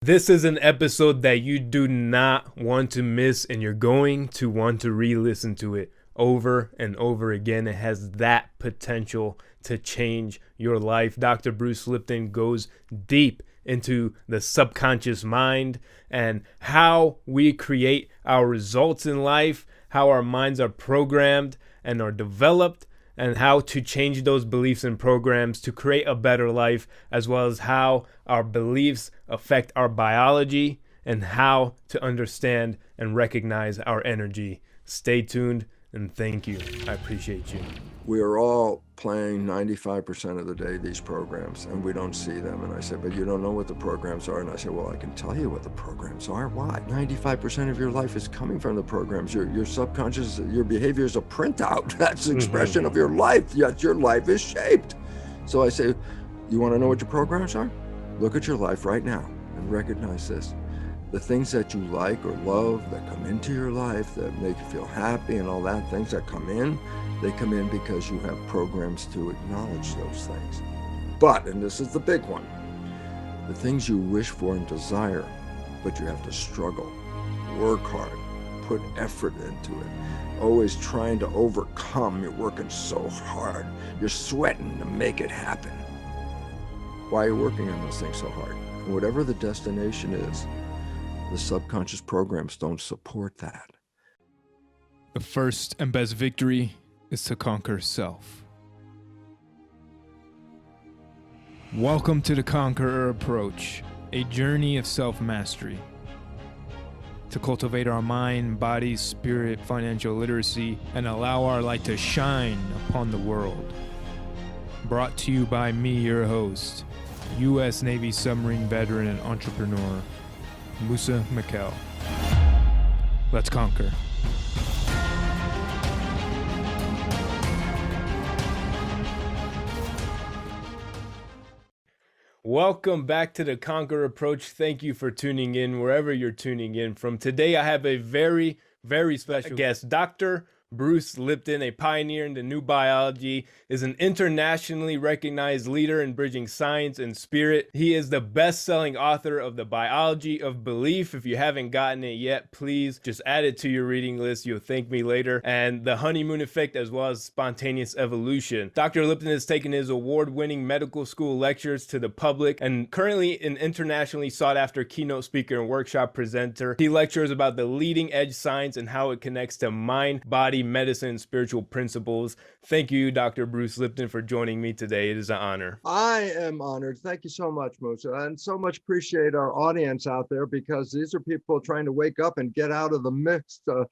This is an episode that you do not want to miss, and you're going to want to re-listen to it over and over again. It has that potential to change your life. Dr. Bruce Lipton goes deep into the subconscious mind and how we create our results in life, how our minds are programmed and are developed, and how to change those beliefs and programs to create a better life, as well as how our beliefs affect our biology and how to understand and recognize our energy. Stay tuned and thank you. I appreciate you. We are all playing 95% of the day these programs, and we don't see them. And I said, but you don't know what the programs are. And I said, well, I can tell you what the programs are. Why? 95% of your life is coming from the programs. Your subconscious, your behavior is a printout. That's the expression of your life. Yet your life is shaped. So I say, you want to know what your programs are? Look at your life right now and recognize this. The things that you like or love that come into your life that make you feel happy and all that, things that come in, they come in because you have programs to acknowledge those things. But, and this is the big one, the things you wish for and desire, but you have to struggle, work hard, put effort into it, always trying to overcome. You're working so hard, you're sweating to make it happen. Why are you working on those things so hard? And whatever the destination is, the subconscious programs don't support that. The first and best victory is to conquer self. Welcome to the Conqueror approach, a journey of self-mastery. To cultivate our mind, body, spirit, financial literacy, and allow our light to shine upon the world. Brought to you by me, your host, U.S. Navy submarine veteran and entrepreneur, Moussa, Mikhail. Let's conquer. Welcome back to the Conqueror approach. Thank you for tuning in wherever you're tuning in from. Today I have a very, very special guest. Dr. Bruce Lipton, a pioneer in the new biology, is an internationally recognized leader in bridging science and spirit. He is the best-selling author of The Biology of Belief. If you haven't gotten it yet, please just add it to your reading list. You'll thank me later. And The Honeymoon Effect, as well as Spontaneous Evolution. Dr. Lipton has taken his award-winning medical school lectures to the public and currently an internationally sought-after keynote speaker and workshop presenter. He lectures about the leading-edge science and how it connects to mind, body, medicine, and spiritual principles. Thank you, Dr. Bruce Lipton, for joining me today. It is an honor. I am honored. Thank you so much, Moussa, and so much appreciate our audience out there, because these are people trying to wake up and get out of the mix of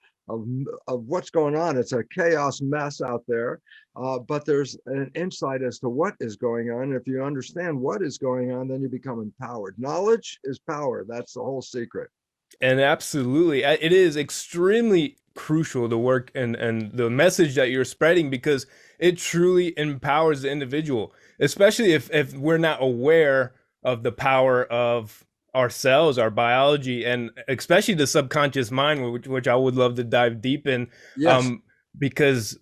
what's going on. It's a chaos mess out there, but there's an insight as to what is going on. If you understand what is going on, then you become empowered. Knowledge is power. That's the whole secret. And absolutely, it is extremely crucial, the work and the message that you're spreading, because it truly empowers the individual, especially if we're not aware of the power of our cells, our biology, and especially the subconscious mind, which I would love to dive deep in. Yes. Because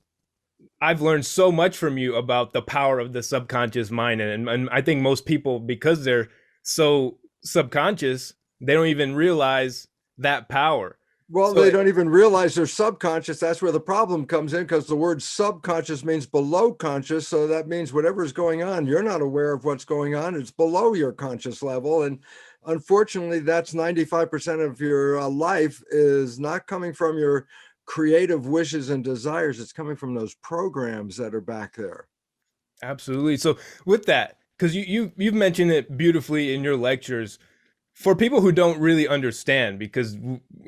I've learned so much from you about the power of the subconscious mind, and I think most people, because they're so subconscious, they don't even realize that power. Well, they don't even realize they're subconscious. That's where the problem comes in, because the word subconscious means below conscious. So that means whatever is going on, you're not aware of what's going on. It's below your conscious level. And unfortunately, that's 95% of your life is not coming from your creative wishes and desires. It's coming from those programs that are back there. Absolutely. So with that, because you've mentioned it beautifully in your lectures, for people who don't really understand, because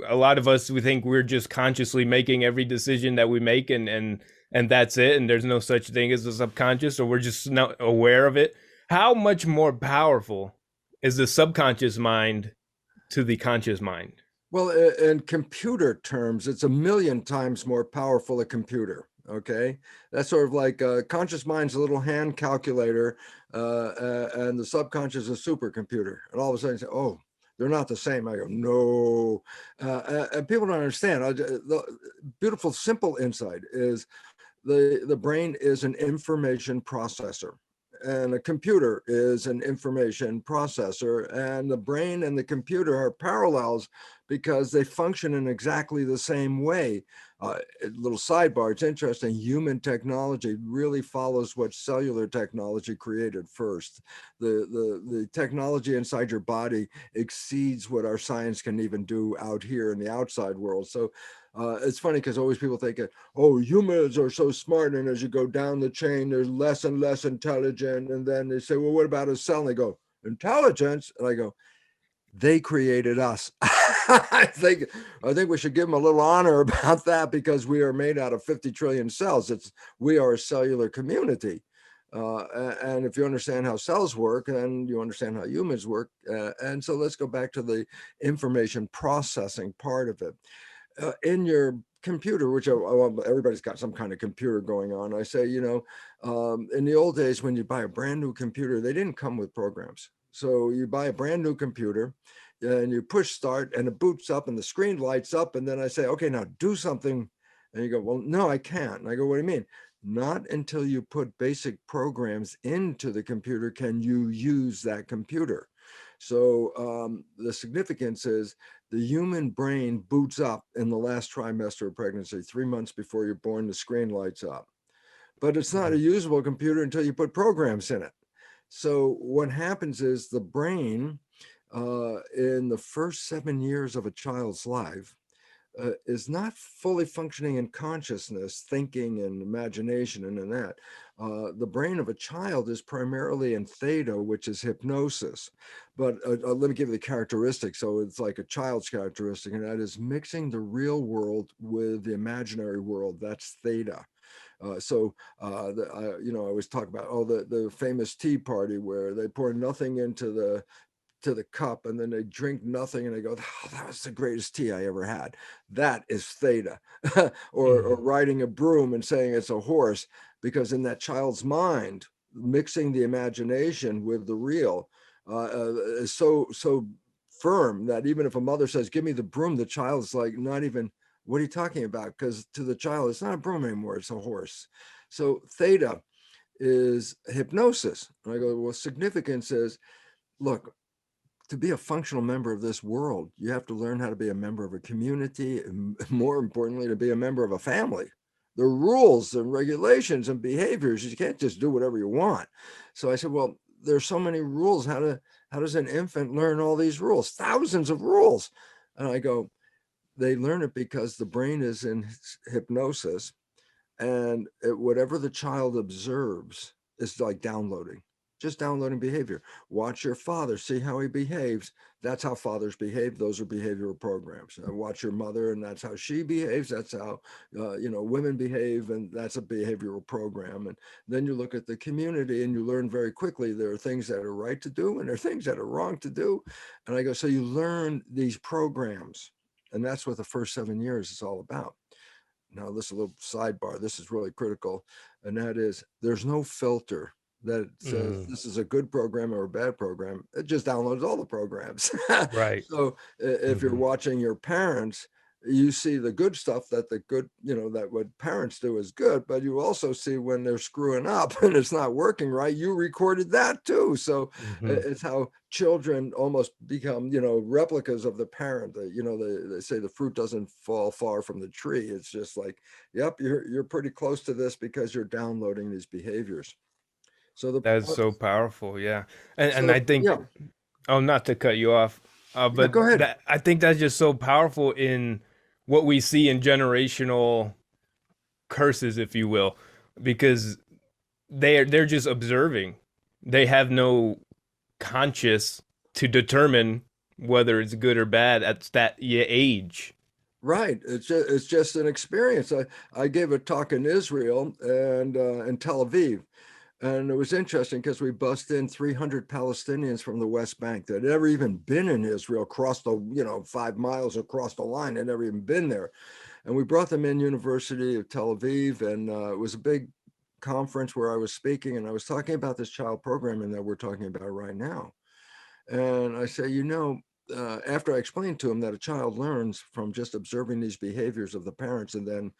a lot of us, we think we're just consciously making every decision that we make and that's it, and there's no such thing as the subconscious, or we're just not aware of it. How much more powerful is the subconscious mind to the conscious mind? Well, in computer terms, it's 1,000,000 times more powerful a computer. Okay, that's sort of like conscious mind's a little hand calculator, and the subconscious is a supercomputer. And all of a sudden, you say, "Oh, they're not the same." I go, "No," and people don't understand. The beautiful, simple insight is the brain is an information processor, and a computer is an information processor, and the brain and the computer are parallels because they function in exactly the same way. Little sidebar, it's interesting, human technology really follows what cellular technology created first. The technology inside your body exceeds what our science can even do out here in the outside world. So it's funny because always people think, oh, humans are so smart, and as you go down the chain, there's less and less intelligent. And then they say, well, what about a cell? And they go, intelligence? And I go, they created us. I think we should give them a little honor about that, because we are made out of 50 trillion cells. We are a cellular community. And if you understand how cells work, then you understand how humans work. And so let's go back to the information processing part of it. In your computer, which everybody's got some kind of computer going on. I say, in the old days, when you buy a brand new computer, they didn't come with programs. So you buy a brand new computer and you push start and it boots up and the screen lights up. And then I say, okay, now do something. And you go, well, no, I can't. And I go, what do you mean? Not until you put basic programs into the computer can you use that computer. So the significance is the human brain boots up in the last trimester of pregnancy. 3 months before you're born, the screen lights up. But it's not a usable computer until you put programs in it. So what happens is the brain in the first 7 years of a child's life is not fully functioning in consciousness, thinking and imagination and in that. The brain of a child is primarily in theta, which is hypnosis. But let me give you the characteristics. So it's like a child's characteristic, and that is mixing the real world with the imaginary world. That's theta. I always talk about the famous tea party where they pour nothing into the cup and then they drink nothing and they go, oh, that was the greatest tea I ever had. That is theta. or riding a broom and saying it's a horse, because in that child's mind, mixing the imagination with the real is so firm that even if a mother says, give me the broom, the child's like, not even, what are you talking about? Because to the child, it's not a broom anymore, it's a horse. So theta is hypnosis. And I go, well, significance is, look, to be a functional member of this world, you have to learn how to be a member of a community, and more importantly, to be a member of a family. The rules and regulations and behaviors, you can't just do whatever you want. So I said, well, there's so many rules. How does an infant learn all these rules? Thousands of rules. And I go, they learn it because the brain is in hypnosis, and whatever the child observes is like downloading. Just downloading behavior. Watch your father, see how he behaves. That's how fathers behave. Those are behavioral programs. Watch your mother, and that's how she behaves. That's how women behave, and that's a behavioral program. And then you look at the community, and you learn very quickly there are things that are right to do, and there are things that are wrong to do. And I go, so you learn these programs, and that's what the first 7 years is all about. Now, this is a little sidebar. This is really critical, and that is there's no filter that says this is a good program or a bad program. It just downloads all the programs. Right. So if you're watching your parents, you see the good stuff that that what parents do is good, but you also see when they're screwing up and it's not working right, you recorded that too. So it's how children almost become, replicas of the parent. They say the fruit doesn't fall far from the tree. It's just like, yep, you're pretty close to this because you're downloading these behaviors. So That's so powerful, yeah. And I so think, yeah, oh, not to cut you off, yeah, but go ahead. that I think that's just so powerful in what we see in generational curses, if you will, because they're just observing. They have no conscious to determine whether it's good or bad at that age. Right. It's just an experience. I gave a talk in Israel and in Tel Aviv. And it was interesting because we bussed in 300 Palestinians from the West Bank that had never even been in Israel, crossed the 5 miles across the line, had never even been there. And we brought them in University of Tel Aviv, and it was a big conference where I was speaking, and I was talking about this child programming that we're talking about right now. And I say, after I explained to him that a child learns from just observing these behaviors of the parents and then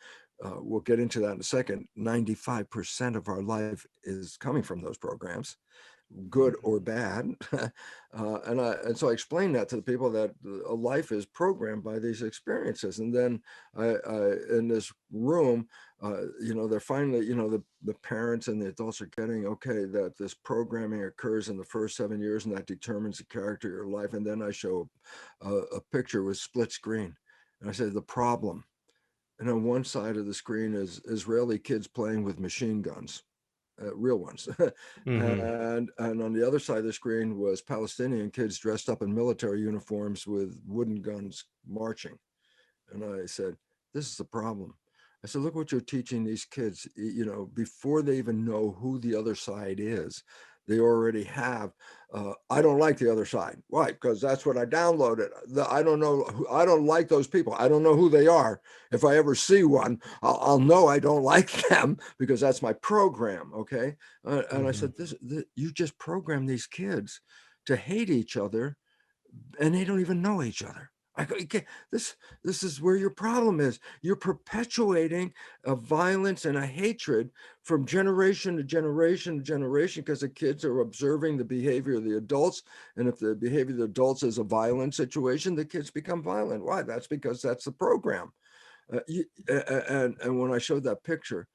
we'll get into that in a second. 95% of our life is coming from those programs, good or bad. And so I explained that to the people, that a life is programmed by these experiences. And then I in this room, they're finally, the parents and the adults are getting, okay, that this programming occurs in the first 7 years and that determines the character of your life. And then I show a picture with split screen. And I say, the problem. And on one side of the screen is Israeli kids playing with machine guns. Real ones. And on the other side of the screen was Palestinian kids dressed up in military uniforms with wooden guns marching. And I said, this is the problem. I said, look what you're teaching these kids, before they even know who the other side is. They already have, I don't like the other side. Why? Because that's what I downloaded. I don't know. I don't like those people. I don't know who they are. If I ever see one, I'll know I don't like them because that's my program. Okay. And I said, you just program these kids to hate each other and they don't even know each other. I go, this is where your problem is. You're perpetuating a violence and a hatred from generation to generation to generation because the kids are observing the behavior of the adults. And if the behavior of the adults is a violent situation, the kids become violent. Why? That's because that's the program. And when I showed that picture,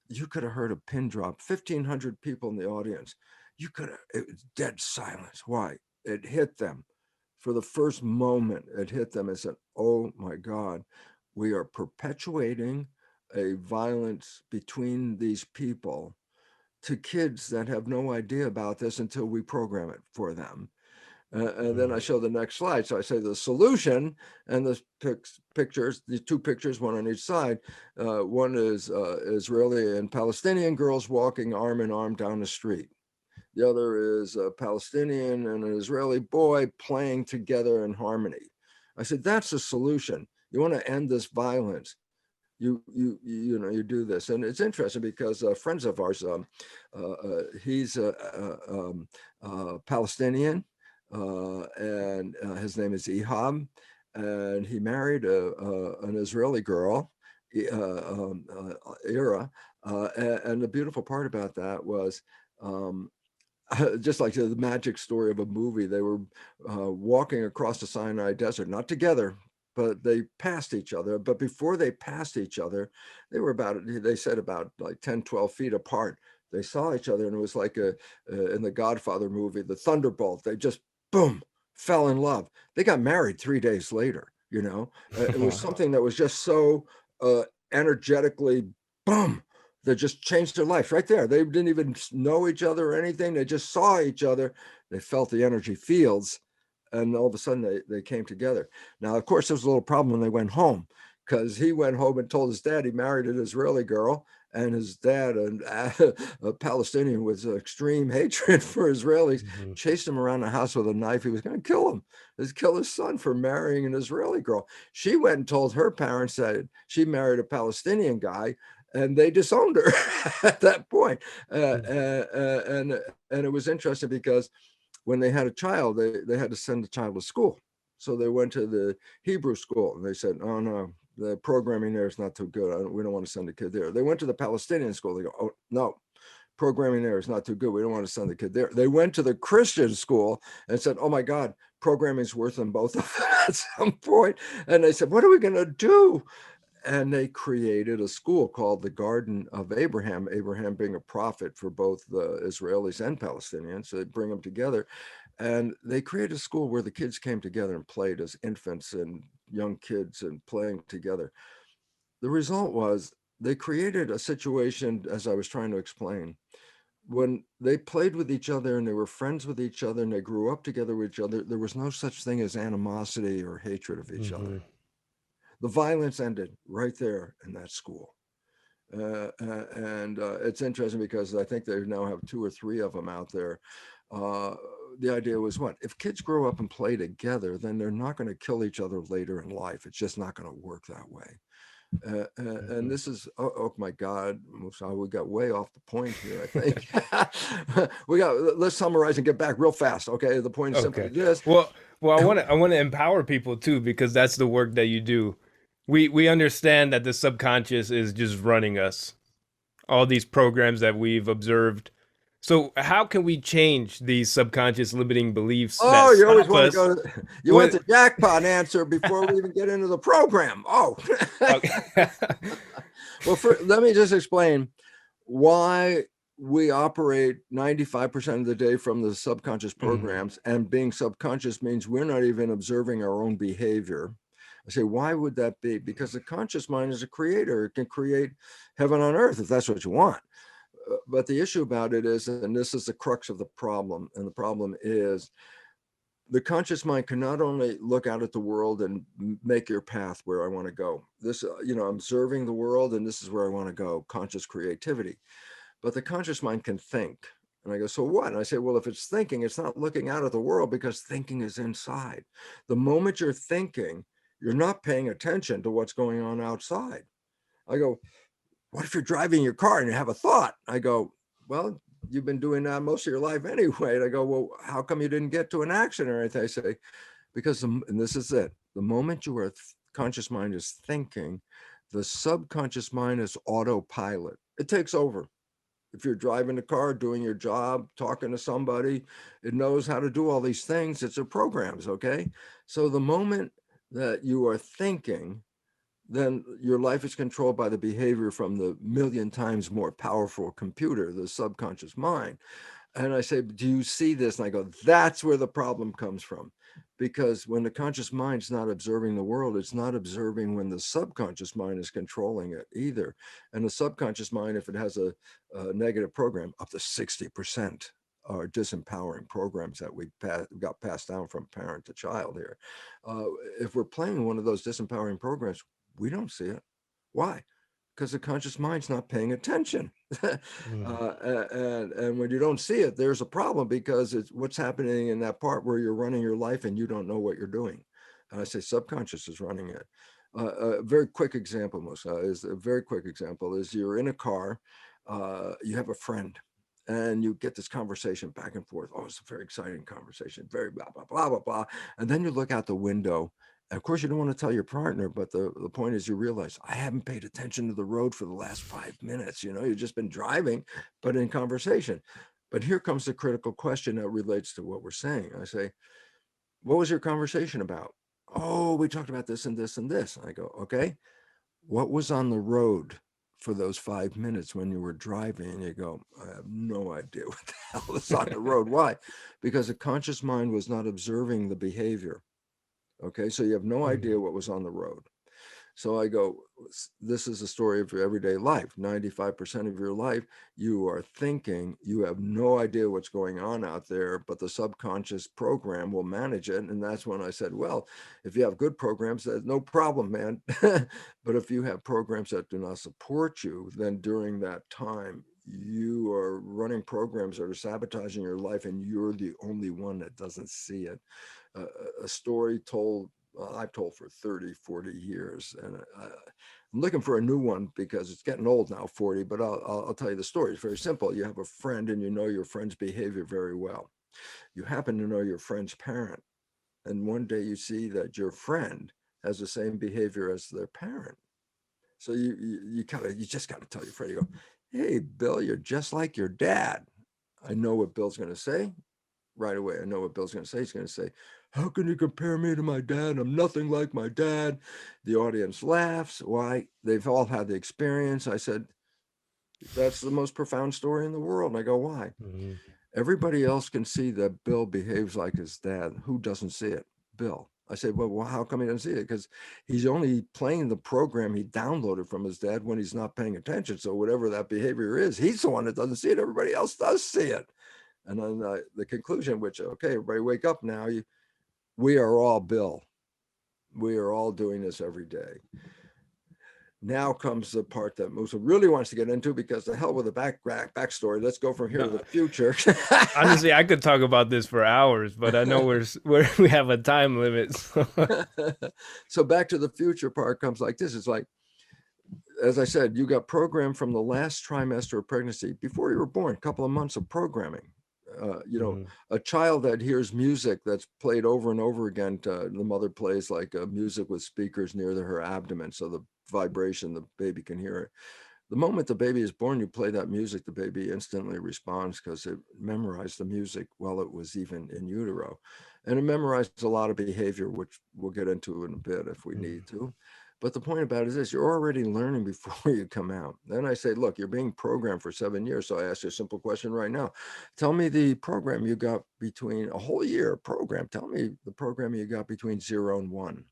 you could have heard a pin drop, 1,500 people in the audience. It was dead silence. Why? It hit them. For the first moment, it hit them and said, oh my God, we are perpetuating a violence between these people to kids that have no idea about this until we program it for them. And then I show the next slide. So I say the solution, and the pictures, the two pictures, one on each side. One is Israeli and Palestinian girls walking arm in arm down the street. The other is a Palestinian and an Israeli boy playing together in harmony. I said, that's the solution. You want to end this violence. You do this. And it's interesting because friends of ours, he's Palestinian and his name is Ihab, and he married an Israeli girl, Ira. And the beautiful part about that was, just like the magic story of a movie, they were walking across the Sinai Desert, not together, but they passed each other. But before they passed each other, they said about like 10, 12 feet apart. They saw each other, and it was like in the Godfather movie, the thunderbolt. They just, boom, fell in love. They got married 3 days later, It was something that was just so energetically, boom, that just changed their life right there. They didn't even know each other or anything. They just saw each other. They felt the energy fields, and all of a sudden they came together. Now, of course, there was a little problem when they went home, because he went home and told his dad he married an Israeli girl, and his dad, a Palestinian with extreme hatred for Israelis, chased him around the house with a knife. He was going to kill him. Kill his son for marrying an Israeli girl. She went and told her parents that she married a Palestinian guy, and they disowned her at that point. And it was interesting because when they had a child, they had to send the child to school. So they went to the Hebrew school, and they said, oh no, the programming there is not too good. We don't want to send the kid there. They went to the Palestinian school. They go, oh no, programming there is not too good. We don't want to send the kid there. They went to the Christian school and said, oh my God, programming is worse than both of them at some point. And they said, what are we going to do? And they created a school called the Garden of Abraham, Abraham being a prophet for both the Israelis and Palestinians. So they bring them together. And they created a school where the kids came together and played as infants and young kids and playing together. The result was they created a situation, as I was trying to explain, when they played with each other and they were friends with each other and they grew up together with each other, there was no such thing as animosity or hatred of each other. The violence ended right there in that school. And it's interesting because I think they now have 2 or 3 of them out there. The idea was what? If kids grow up and play together, then they're not going to kill each other later in life. It's just not going to work that way. And this is, oh my God, Moussa, we got way off the point here, I think. Let's summarize and get back real fast. Okay. The point is simply this. Well, I want to empower people too, because that's the work that you do. We understand that the subconscious is just running us, all these programs that we've observed. So how can we change these subconscious limiting beliefs that Oh, you always stop want to us? go, you want With the jackpot answer before we even get into the program. Oh, okay. well, let me just explain why we operate 95% of the day from the subconscious programs, and being subconscious means we're not even observing our own behavior. I say, why would that be? Because the conscious mind is a creator. It can create heaven on earth if that's what you want. But the issue about it is, and this is the crux of the problem, and the problem is the conscious mind can not only look out at the world and make your path where I want to go. This, I'm observing the world and this is where I want to go, conscious creativity. But the conscious mind can think. And I go, so what? And I say, well, if it's thinking, it's not looking out at the world because thinking is inside. The moment you're thinking, you're not paying attention to what's going on outside. I go, what if you're driving your car and you have a thought? I go, well, you've been doing that most of your life anyway. And I go, well, how come you didn't get to an accident or anything? I say, because, and this is it, the moment your conscious mind is thinking, the subconscious mind is autopilot. It takes over. If you're driving the car, doing your job, talking to somebody, it knows how to do all these things. It's a programs, okay? So the moment that you are thinking, then your life is controlled by the behavior from the million times more powerful computer, the subconscious mind. And I say, do you see this? And I go, that's where the problem comes from. Because when the conscious mind's not observing the world, it's not observing when the subconscious mind is controlling it either. And the subconscious mind, if it has a negative program, up to 60% are disempowering programs that we got passed down from parent to child here. If we're playing one of those disempowering programs, we don't see it. Why? Because the conscious mind's not paying attention. And when you don't see it, there's a problem, because it's what's happening in that part where you're running your life and you don't know what you're doing. And I say subconscious is running it. A very quick example, Moussa, is a very quick example is you're in a car, you have a friend, and you get this conversation back and forth. Oh, it's a very exciting conversation, very blah, blah, blah, blah, blah. And then you look out the window. And of course, you don't want to tell your partner, but the point is you realize, I haven't paid attention to the road for the last 5 minutes. You've just been driving, but in conversation. But here comes the critical question that relates to what we're saying. I say, what was your conversation about? Oh, we talked about this and this and this. I go, okay, what was on the road for those 5 minutes when you were driving? And you go, I have no idea what the hell is on the road. Why? Because the conscious mind was not observing the behavior. Okay, so you have no idea what was on the road. So I go, this is a story of your everyday life. 95% of your life, you are thinking, you have no idea what's going on out there, but the subconscious program will manage it. And that's when I said, well, if you have good programs, that's no problem, man. But if you have programs that do not support you, then during that time, you are running programs that are sabotaging your life, and you're the only one that doesn't see it. A story told, I've told for 30, 40 years. And I'm looking for a new one because it's getting old now, 40, but I'll tell you the story. It's very simple. You have a friend and you know your friend's behavior very well. You happen to know your friend's parent. And one day you see that your friend has the same behavior as their parent. So you just got to tell your friend, you go, hey, Bill, you're just like your dad. I know what Bill's going to say. Right away, I know what Bill's going to say. He's going to say, how can you compare me to my dad? I'm nothing like my dad. The audience laughs. Why? They've all had the experience. I said, that's the most profound story in the world. And I go, why? Everybody else can see that Bill behaves like his dad. Who doesn't see it? Bill. I said, well, how come he doesn't see it? Because he's only playing the program he downloaded from his dad when he's not paying attention. So whatever that behavior is, he's the one that doesn't see it. Everybody else does see it. And then the conclusion, which, okay, everybody wake up now. We are all Bill. We are all doing this every day. Now comes the part that Moussa really wants to get into, because the hell with the backstory. Let's go from here to the future. Honestly, I could talk about this for hours, but I know we have a time limit. So back to the future part comes like this. It's like, as I said, you got programmed from the last trimester of pregnancy before you were born, a couple of months of programming. Mhm. A child that hears music that's played over and over again, the mother plays like music with speakers near her abdomen, so the vibration, the baby can hear it. The moment the baby is born, you play that music, the baby instantly responds because it memorized the music while it was even in utero. And it memorized a lot of behavior, which we'll get into in a bit if we Mhm. need to. But the point about it is this, you're already learning before you come out. Then I say, look, you're being programmed for 7 years. So I ask you a simple question right now. Tell me the program you got between a whole year program. Tell me the program you got between 0 and 1.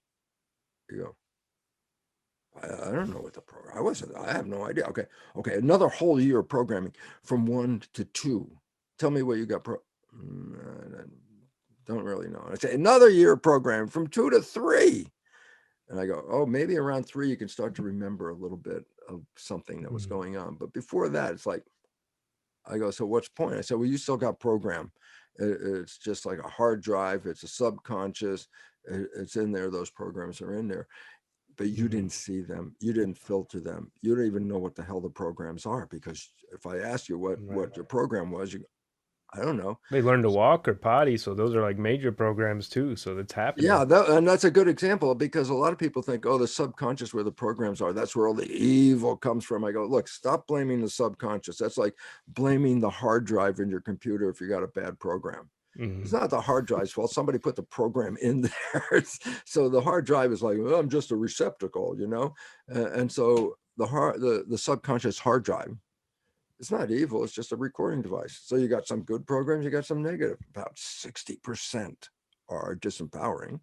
You go, I don't know what the program. I have no idea. Okay. Another whole year of programming from 1 to 2. Tell me what you got. I don't really know. I say another year of programming from 2 to 3. And I go, oh, maybe around 3 you can start to remember a little bit of something that was Mhm. going on. But before that, it's like, I go, so what's the point? I said, well, you still got program. It's just like a hard drive. It's a subconscious. It's in there. Those programs are in there, but you Mhm. didn't see them. You didn't filter them. You don't even know what the hell the programs are, because if I asked you what Right. your program was, you, I don't know. They learn to walk or potty, so those are like major programs too. So it's Yeah, happening. and that's a good example, because a lot of people think, oh, the subconscious, where the programs are, that's where all the evil comes from. I go, look, stop blaming the subconscious. That's like blaming the hard drive in your computer if you got a bad program. It's Mhm. not the hard drive's fault. Somebody put the program in there. So the hard drive is like, well, I'm just a receptacle, and so the subconscious hard drive, it's not evil. It's just a recording device. So you got some good programs, you got some negative. About 60% are disempowering.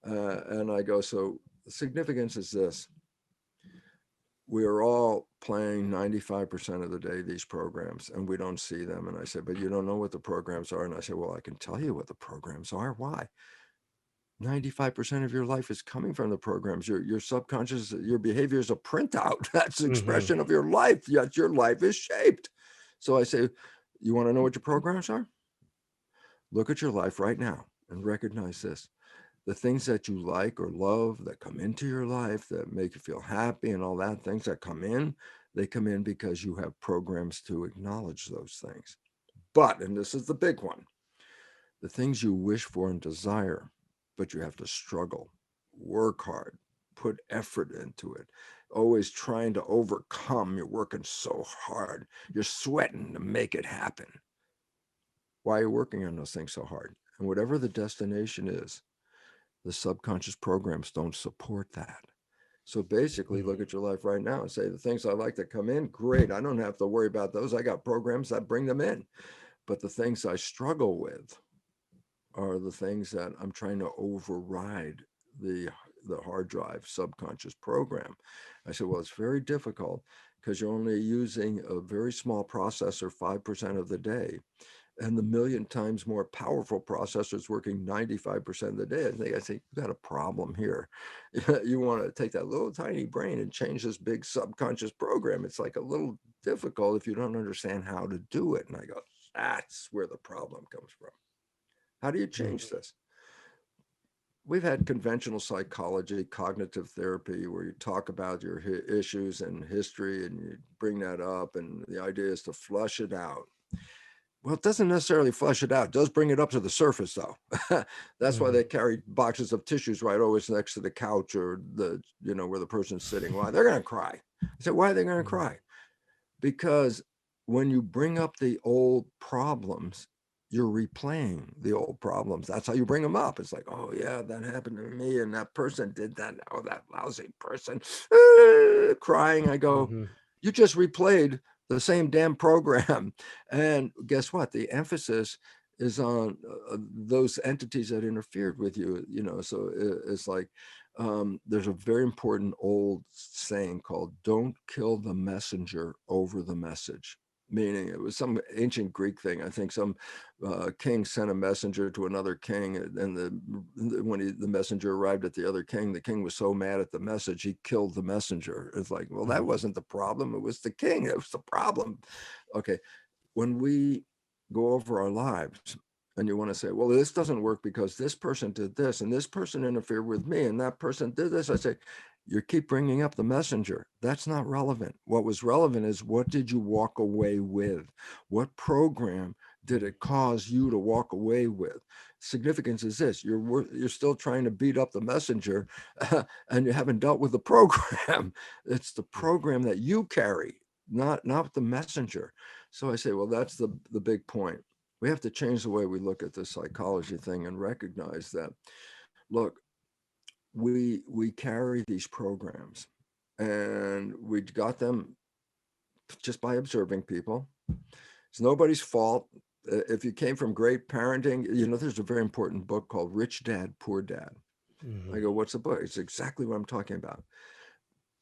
And I go, so the significance is this. We are all playing 95% of the day these programs, and we don't see them. And I said, but you don't know what the programs are. And I said, well, I can tell you what the programs are. Why? 95% of your life is coming from the programs. Your subconscious, your behavior is a printout. That's the Mhm. expression of your life. Yet your life is shaped. So I say, you want to know what your programs are? Look at your life right now and recognize this. The things that you like or love that come into your life that make you feel happy and all that, things that come in, they come in because you have programs to acknowledge those things. But, and this is the big one, the things you wish for and desire, but you have to struggle, work hard, put effort into it, always trying to overcome. You're working so hard, you're sweating to make it happen. Why are you working on those things so hard? And whatever the destination is, the subconscious programs don't support that. So basically, Mhm. look at your life right now and say, the things I like that come in, great. I don't have to worry about those. I got programs that bring them in. But the things I struggle with are the things that I'm trying to override the hard drive subconscious program. I said, well, it's very difficult because you're only using a very small processor 5% of the day, and the million times more powerful processors working 95% of the day. I say, you got a problem here. You want to take that little tiny brain and change this big subconscious program. It's like a little difficult if you don't understand how to do it. And I go, that's where the problem comes from. How do you Mhm. change this? We've had conventional psychology, cognitive therapy, where you talk about your issues and history and you bring that up. And the idea is to flush it out. Well, it doesn't necessarily flush it out. It does bring it up to the surface, though. That's why Mhm. they carry boxes of tissues right always next to the couch or where the person's sitting. Why? They're going to cry. I said, why are they going to Mhm. cry? Because when you bring up the old problems, you're replaying the old problems. That's how you bring them up. It's like, oh yeah, that happened to me, and that person did that. Oh, that lousy person, crying. I go, Mhm. you just replayed the same damn program. And guess what? The emphasis is on those entities that interfered with you. So it's like there's a very important old saying called "Don't kill the messenger over the message." Meaning, it was some ancient Greek thing. I think some king sent a messenger to another king, and when the messenger arrived at the other king, the king was so mad at the message he killed the messenger. It's like, well, that Mhm. wasn't the problem; it was the king. It was the problem. Okay, when we go over our lives and you want to say, well, this doesn't work because this person did this and this person interfered with me and that person did this, I say, you keep bringing up the messenger. That's not relevant. What was relevant is, what did you walk away with? What program did it cause you to walk away with? Significance is this: you're still trying to beat up the messenger, and you haven't dealt with the program. It's the program that you carry, not the messenger. So I say, well, that's the big point. We have to change the way we look at this psychology thing and recognize that, look, we carry these programs, and we got them just by observing people. It's nobody's fault. If you came from great parenting, there's a very important book called Rich Dad, Poor Dad. I go, what's the book? It's exactly what I'm talking about.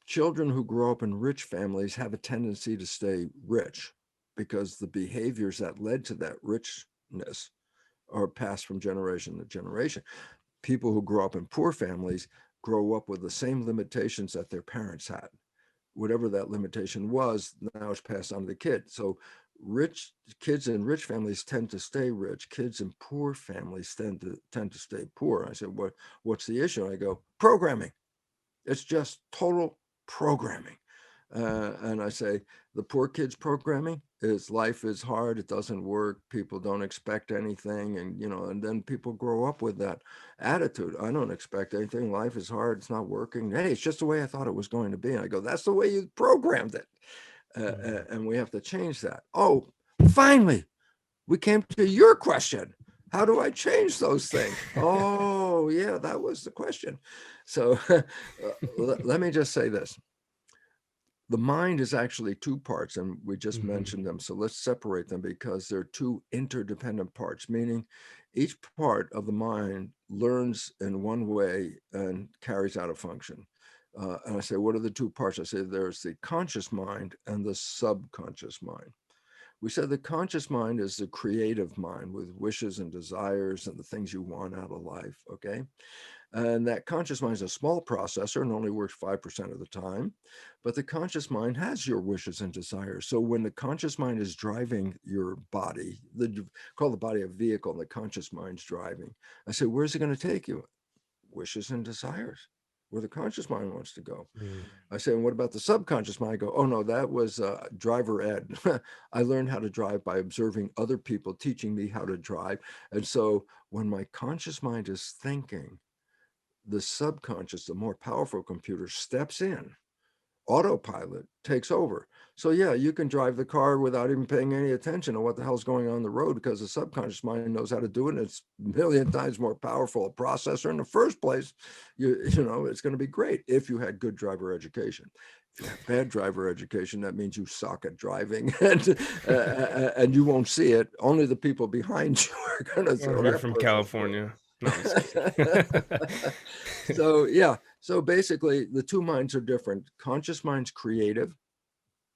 Children who grow up in rich families have a tendency to stay rich because the behaviors that led to that richness are passed from generation to generation. People who grow up in poor families grow up with the same limitations that their parents had. Whatever that limitation was, now it's passed on to the kid. So rich kids in rich families tend to stay rich. Kids in poor families tend to stay poor. I said, what's the issue? I go, programming. It's just total programming. And I say, the poor kids programming is life is hard. It doesn't work. People don't expect anything. And then people grow up with that attitude. I don't expect anything. Life is hard. It's not working. Hey, it's just the way I thought it was going to be. And I go, that's the way you programmed it. And we have to change that. Oh, finally, we came to your question. How do I change those things? Oh, yeah, that was the question. So let me just say this. The mind is actually two parts, and we just mentioned them. So let's separate them because they're two interdependent parts, meaning each part of the mind learns in one way and carries out a function. And I say, what are the two parts? I say, there's the conscious mind and the subconscious mind. We said the conscious mind is the creative mind with wishes and desires and the things you want out of life, okay? And that conscious mind is a small processor and only works 5% of the time. But the conscious mind has your wishes and desires. So when the conscious mind is driving your body, call the body a vehicle, and the conscious mind's driving. I say, where's it going to take you? Wishes and desires, where the conscious mind wants to go. I say, and what about the subconscious mind? I go, oh no, that was driver ed. I learned how to drive by observing other people teaching me how to drive. And so when my conscious mind is thinking, the subconscious, the more powerful computer, steps in. Autopilot takes over. So yeah, you can drive the car without even paying any attention to what the hell's going on the road because the subconscious mind knows how to do it. And it's a million times more powerful a processor in the first place. It's going to be great if you had good driver education. If you have bad driver education, that means you suck at driving, and you won't see it. Only the people behind you are going to throw. We're from California. No, so basically the two minds are different. Conscious mind's creative,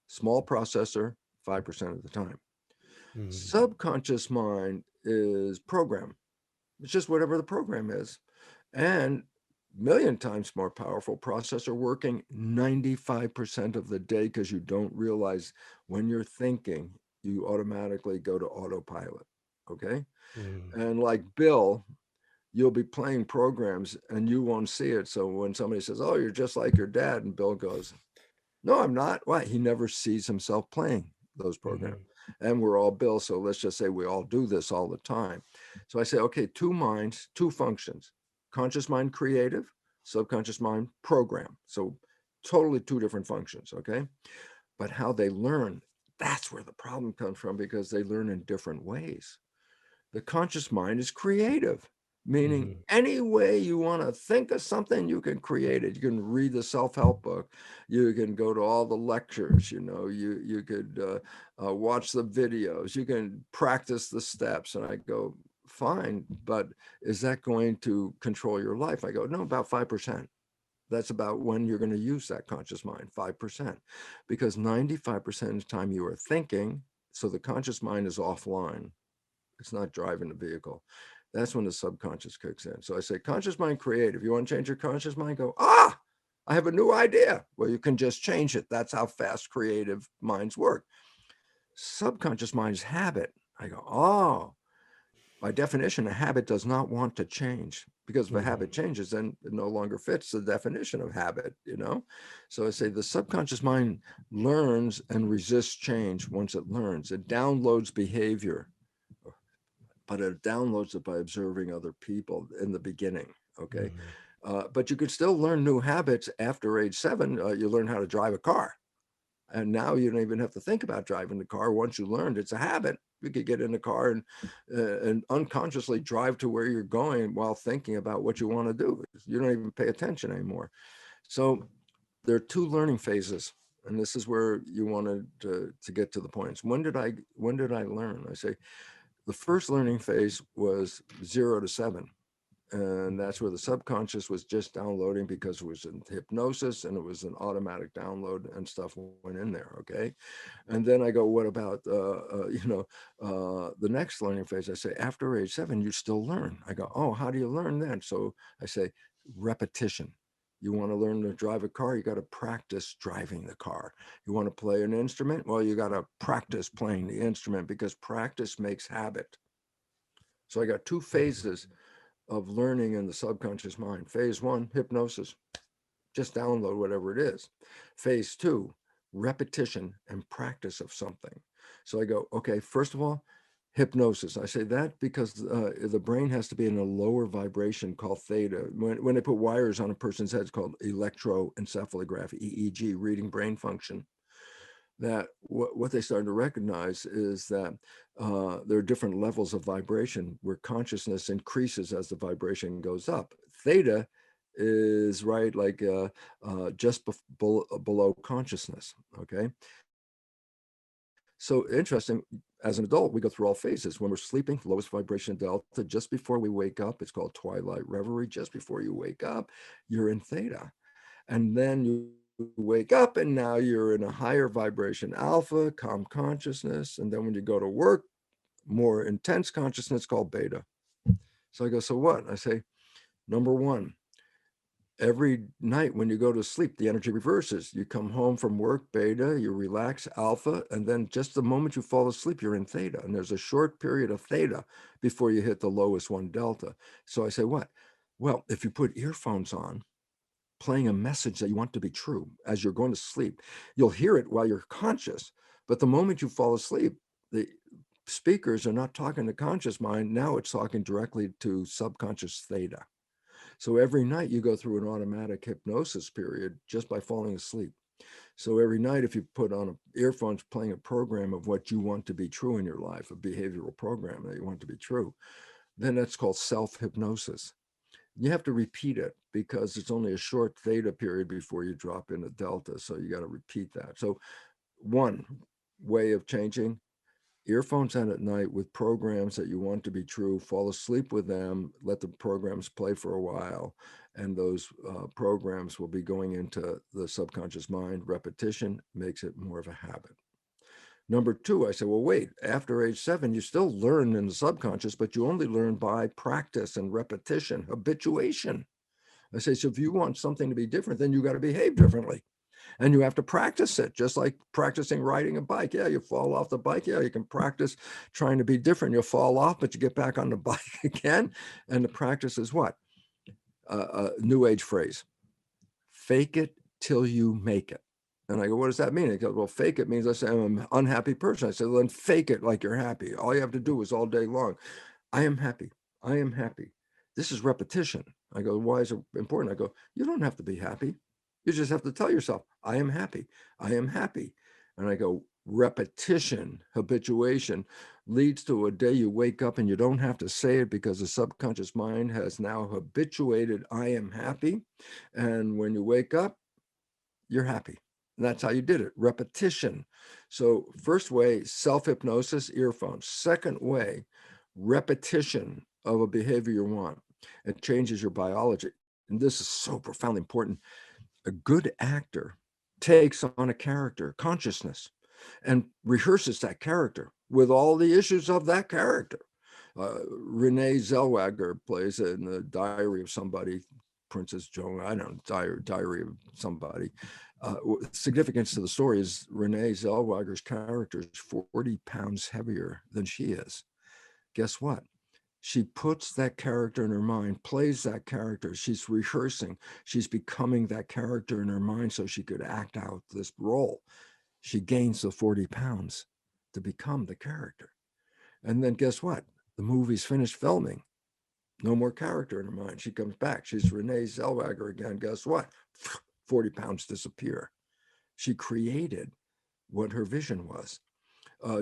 small processor, 5% of the time. Subconscious mind is program. It's just whatever the program is, and million times more powerful processor, working 95% of the day, because you don't realize when you're thinking you automatically go to autopilot. Okay. And like Bill, you'll be playing programs and you won't see it. So when somebody says, oh, you're just like your dad, and Bill goes, no, I'm not. Why? He never sees himself playing those programs. And we're all Bill. So let's just say we all do this all the time. So I say, okay, two minds, two functions. Conscious mind, creative. Subconscious mind, program. So totally two different functions, okay? But how they learn, that's where the problem comes from, because they learn in different ways. The conscious mind is creative, meaning any way you want to think of something, you can create it. You can read the self-help book. You can go to all the lectures, you could watch the videos. You can practice the steps. And I go, fine, but is that going to control your life? I go, no, about 5%. That's about when you're going to use that conscious mind, 5%, because 95% of the time you are thinking. So the conscious mind is offline. It's not driving the vehicle. That's when the subconscious kicks in. So I say, conscious mind, creative. You want to change your conscious mind? Go, I have a new idea. Well, you can just change it. That's how fast creative minds work. Subconscious mind's habit. I go, by definition, a habit does not want to change, because if a habit changes, then it no longer fits the definition of habit, So I say the subconscious mind learns and resists change. Once it learns, it downloads behavior. but it downloads it by observing other people in the beginning, okay? Mhm. But you could still learn new habits after age 7. You learn how to drive a car. And now you don't even have to think about driving the car. Once you learned, it's a habit. You could get in the car and unconsciously drive to where you're going while thinking about what you want to do. You don't even pay attention anymore. So there are 2 learning phases, and this is where you wanted to get to the points. When did I learn? I say the first learning phase was 0 to 7. And that's where the subconscious was just downloading because it was in hypnosis and it was an automatic download and stuff went in there. Okay. And then I go, what about, the next learning phase? I say, after age 7, you still learn. I go, oh, how do you learn then? So I say, repetition. You want to learn to drive a car, you got to practice driving the car. You want to play an instrument? Well, you got to practice playing the instrument because practice makes habit. So I got 2 phases of learning in the subconscious mind. Phase 1, hypnosis, just download whatever it is. Phase 2, repetition and practice of something. So I go, okay, first of all, hypnosis. I say that because the brain has to be in a lower vibration called theta. When they put wires on a person's head, it's called electroencephalography, EEG, reading brain function. That what they started to recognize is that there are different levels of vibration where consciousness increases as the vibration goes up. Theta is right like just below consciousness. Okay. So interesting, as an adult, we go through all phases. When we're sleeping, lowest vibration delta, just before we wake up, it's called twilight reverie. Just before you wake up, you're in theta. And then you wake up and now you're in a higher vibration, alpha, calm consciousness. And then when you go to work, more intense consciousness called beta. So I go, so what? I say, number 1, every night when you go to sleep, the energy reverses. You come home from work, beta, you relax, alpha, and then just the moment you fall asleep, you're in theta. And there's a short period of theta before you hit the lowest one, delta. So I say, what? Well, if you put earphones on, playing a message that you want to be true as you're going to sleep, you'll hear it while you're conscious. But the moment you fall asleep, the speakers are not talking to conscious mind. Now it's talking directly to subconscious theta. So every night you go through an automatic hypnosis period just by falling asleep. So every night, if you put on earphones playing a program of what you want to be true in your life, a behavioral program that you want to be true, then that's called self-hypnosis. You have to repeat it because it's only a short theta period before you drop into delta. So you got to repeat that. So one way of changing, earphones on at night with programs that you want to be true, fall asleep with them, let the programs play for a while. And those programs will be going into the subconscious mind. Repetition makes it more of a habit. Number 2, I said, well, wait, after age 7, you still learn in the subconscious, but you only learn by practice and repetition, habituation. I say, so if you want something to be different, then you got to behave differently. And you have to practice it, just like practicing riding a bike. Yeah, you fall off the bike. Yeah, you can practice trying to be different. You'll fall off, but you get back on the bike again. And the practice is what? A new age phrase, fake it till you make it. And I go, what does that mean? He goes, well, fake it means, I say, I'm an unhappy person. I said, well, then fake it like you're happy. All you have to do is all day long, I am happy. I am happy. This is repetition. I go, why is it important? I go, you don't have to be happy. You just have to tell yourself, I am happy. I am happy. And I go, repetition, habituation leads to a day you wake up and you don't have to say it because the subconscious mind has now habituated, I am happy. And when you wake up, you're happy. And that's how you did it, repetition. So first way, self-hypnosis, earphones. Second way, repetition of a behavior you want. It changes your biology. And this is so profoundly important. A good actor takes on a character, consciousness, and rehearses that character with all the issues of that character. Renee Zellweger plays in the Diary of Somebody, Princess Joan, I don't know, Diary of Somebody. Significance to the story is Renee Zellweger's character is 40 pounds heavier than she is. Guess what? She puts that character in her mind, plays that character. She's rehearsing. She's becoming that character in her mind so she could act out this role. She gains the 40 pounds to become the character. And then guess what? The movie's finished filming. No more character in her mind. She comes back. She's Renee Zellweger again. Guess what? 40 pounds disappear. She created what her vision was.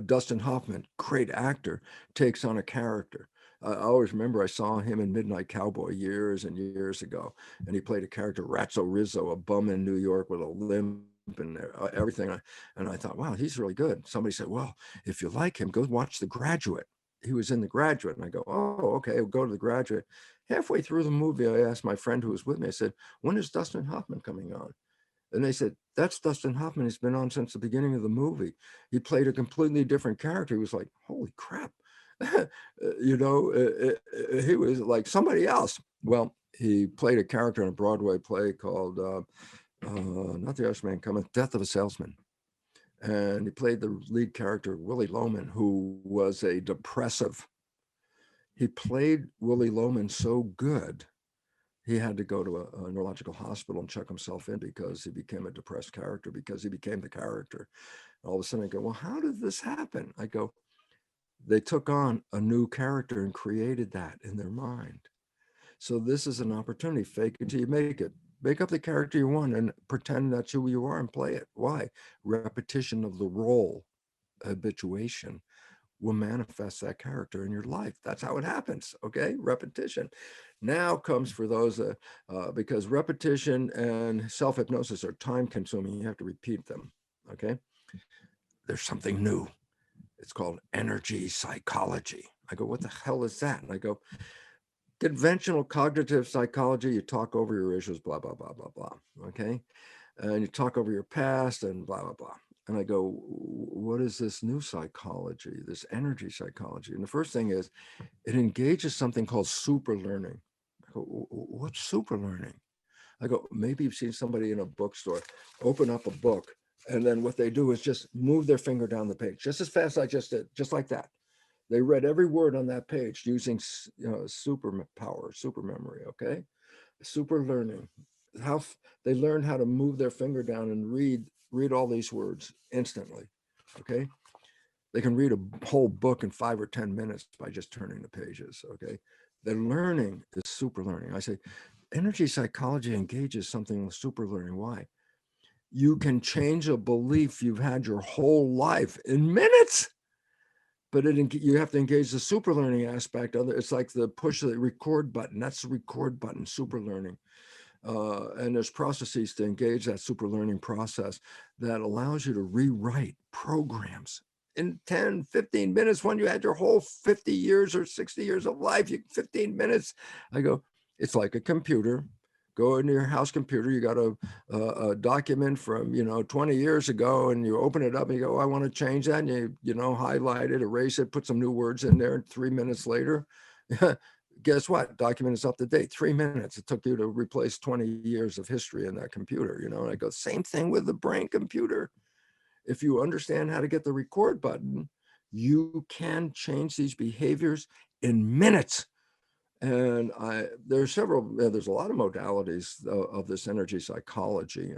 Dustin Hoffman, great actor, takes on a character. I always remember I saw him in Midnight Cowboy years and years ago, and he played a character, Ratso Rizzo, a bum in New York with a limp and everything. And I thought, wow, he's really good. Somebody said, well, if you like him, go watch The Graduate. He was in The Graduate. And I go, oh, okay, I'll go to The Graduate. Halfway through the movie, I asked my friend who was with me, I said, when is Dustin Hoffman coming on? And they said, that's Dustin Hoffman. He's been on since the beginning of the movie. He played a completely different character. He was like, holy crap. He was like somebody else. Well, he played a character in a Broadway play called, not The Irishman Cometh, Death of a Salesman. And he played the lead character, Willie Loman, who was a depressive. He played Willie Loman so good, he had to go to a neurological hospital and check himself in because he became a depressed character, because he became the character. All of a sudden I go, well, how did this happen? I go, they took on a new character and created that in their mind. So this is an opportunity. Fake until you make it. Make up the character you want and pretend that's who you are and play it. Why? Repetition of the role, habituation, will manifest that character in your life. That's how it happens. Okay, repetition. Now comes for those because repetition and self-hypnosis are time consuming. You have to repeat them. Okay, there's something new. It's called energy psychology. I go, what the hell is that? And I go, conventional cognitive psychology, you talk over your issues, blah, blah, blah, blah, blah. Okay, and you talk over your past and blah, blah, blah. And I go, what is this new psychology, this energy psychology? And the first thing is it engages something called super learning. I go, what's super learning? I go, maybe you've seen somebody in a bookstore open up a book, and then what they do is just move their finger down the page, just as fast as I just did, just like that. They read every word on that page using super power, super memory, okay? Super learning. How they learn how to move their finger down and read all these words instantly, okay? They can read a whole book in 5 or 10 minutes by just turning the pages, okay? The learning is super learning. I say, energy psychology engages something with super learning. Why? You can change a belief you've had your whole life in minutes, but you have to engage the super learning aspect of it. It's like the push the record button. That's the record button, super learning. And there's processes to engage that super learning process that allows you to rewrite programs in 10, 15 minutes when you had your whole 50 years or 60 years of life, 15 minutes. I go, it's like a computer. Go into your house computer, you got a document from 20 years ago, and you open it up and you go, oh, I want to change that, and you highlight it, erase it, put some new words in there, and 3 minutes later, guess what? Document is up to date. 3 minutes. It took you to replace 20 years of history in that computer, And I go, same thing with the brain computer. If you understand how to get the record button, you can change these behaviors in minutes. And there's a lot of modalities of this energy psychology.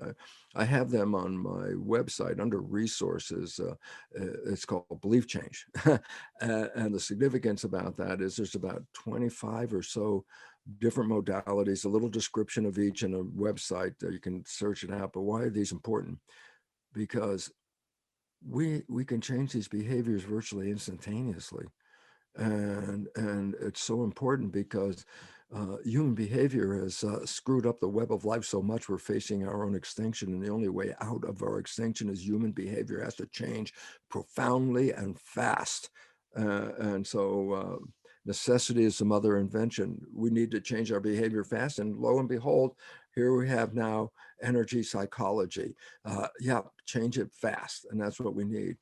I have them on my website under resources. It's called Belief Change. And the significance about that is there's about 25 or so different modalities, a little description of each in a website. You can search it out. But why are these important? Because we can change these behaviors virtually instantaneously. And it's so important because human behavior has screwed up the web of life so much we're facing our own extinction, and the only way out of our extinction is human behavior has to change profoundly and fast. And so necessity is the mother of invention. We need to change our behavior fast, and lo and behold, here we have now energy psychology. Change it fast, and that's what we need.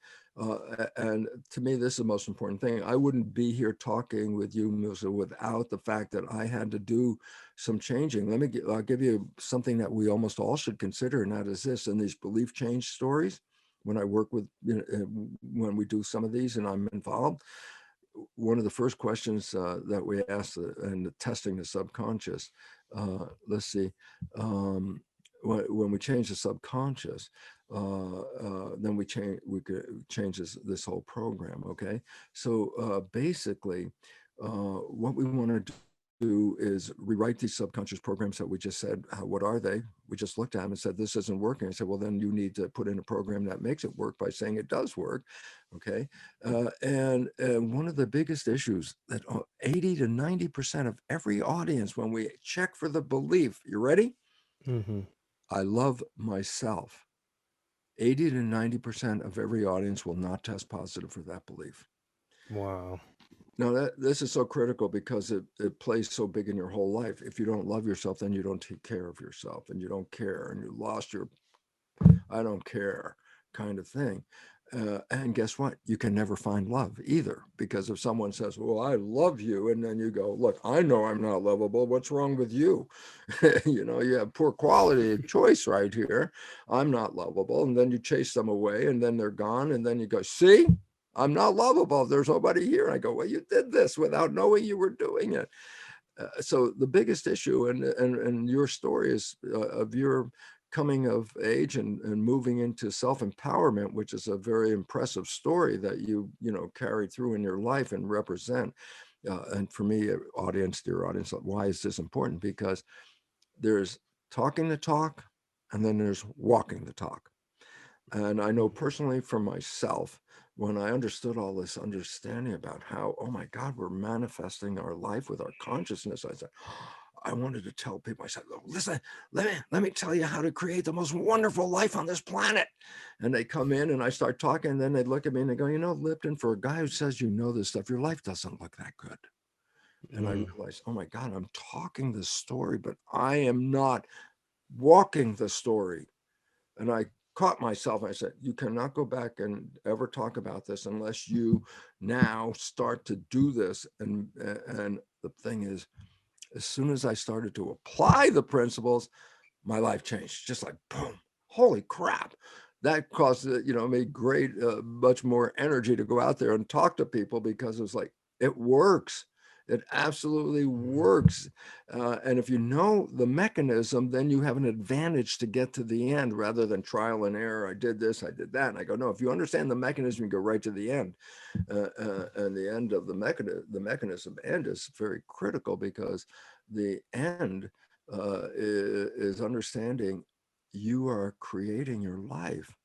And to me, this is the most important thing. I wouldn't be here talking with you, Moussa, without the fact that I had to do some changing. I'll give you something that we almost all should consider, and that is this. In these belief change stories, when I work with, when we do some of these and I'm involved, one of the first questions that we ask in testing the subconscious, let's see, when we change the subconscious, then we could change this whole program. Okay, so basically, what we want to do is rewrite these subconscious programs that we just said, what are they? We just looked at them and said, this isn't working. I said, well, then you need to put in a program that makes it work by saying it does work. Okay. And one of the biggest issues that 80 to 90% of every audience, when we check for the belief, you ready? Mm-hmm. I love myself. 80 to 90% of every audience will not test positive for that belief. Wow. Now, this is so critical because it plays so big in your whole life. If you don't love yourself, then you don't take care of yourself, and you don't care, and you lost your I don't care kind of thing. And guess what? You can never find love either, because if someone says, well, I love you, and then you go, look, I know I'm not lovable. What's wrong with you? You have poor quality of choice right here. I'm not lovable. And then you chase them away, and then they're gone. And then you go, see, I'm not lovable. There's nobody here. And I go, well, you did this without knowing you were doing it. So the biggest issue, and your story is of your coming of age and moving into self-empowerment, which is a very impressive story that you carried through in your life and represent. And for me, dear audience, why is this important? Because there's talking the talk, and then there's walking the talk. And I know personally for myself, when I understood all this understanding about how, oh my God, we're manifesting our life with our consciousness, I said, I wanted to tell people, I said, listen, let me tell you how to create the most wonderful life on this planet. And they come in and I start talking, and then they look at me and they go, Lipton, for a guy who says you know this stuff, your life doesn't look that good. And I realized, oh my God, I'm talking this story, but I am not walking the story. And I caught myself. I said, you cannot go back and ever talk about this unless you now start to do this. And the thing is, as soon as I started to apply the principles, my life changed. Just like boom, holy crap. That caused me great, much more energy to go out there and talk to people, because it was like, it works. It absolutely works. And if you know the mechanism, then you have an advantage to get to the end rather than trial and error. I did this, I did that. And I go, no, if you understand the mechanism, you go right to the end. And the end of the mechanism end is very critical, because the end is understanding you are creating your life.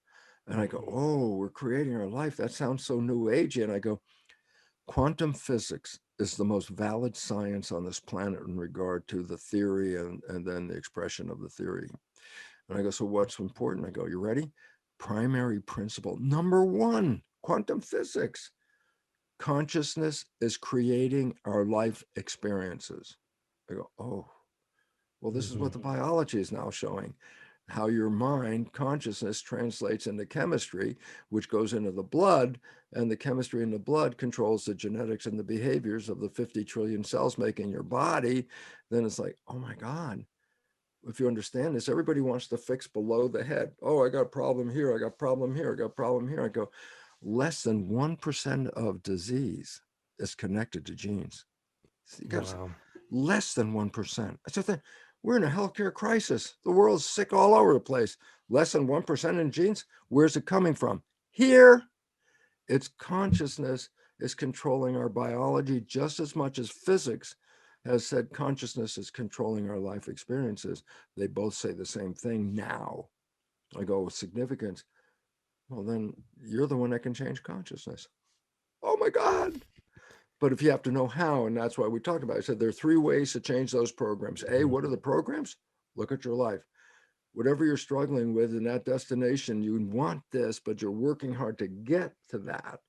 And I go, oh, we're creating our life. That sounds so new agey. And I go, quantum physics is the most valid science on this planet in regard to the theory and then the expression of the theory. And I go, so what's important? I go, you ready? Primary principle number one, quantum physics. Consciousness is creating our life experiences. I go, oh, well, this is what the biology is now showing. How your mind consciousness translates into chemistry, which goes into the blood, and the chemistry in the blood controls the genetics and the behaviors of the 50 trillion cells making your body. Then it's like, oh my God, if you understand this, everybody wants to fix below the head. Oh, I got a problem here. I got a problem here. I got a problem here. I go, less than 1% of disease is connected to genes. Wow. Less than 1%. I said, we're in a healthcare crisis. The world's sick all over the place. Less than 1% in genes. Where's it coming from? Here. It's consciousness is controlling our biology just as much as physics has said consciousness is controlling our life experiences. They both say the same thing now. I go, with significance. Well, then you're the one that can change consciousness. Oh my God. But if you have to know how, and that's why we talked about it, I said there are 3 ways to change those programs. A, what are the programs? Look at your life. Whatever you're struggling with in that destination, you want this, but you're working hard to get to that.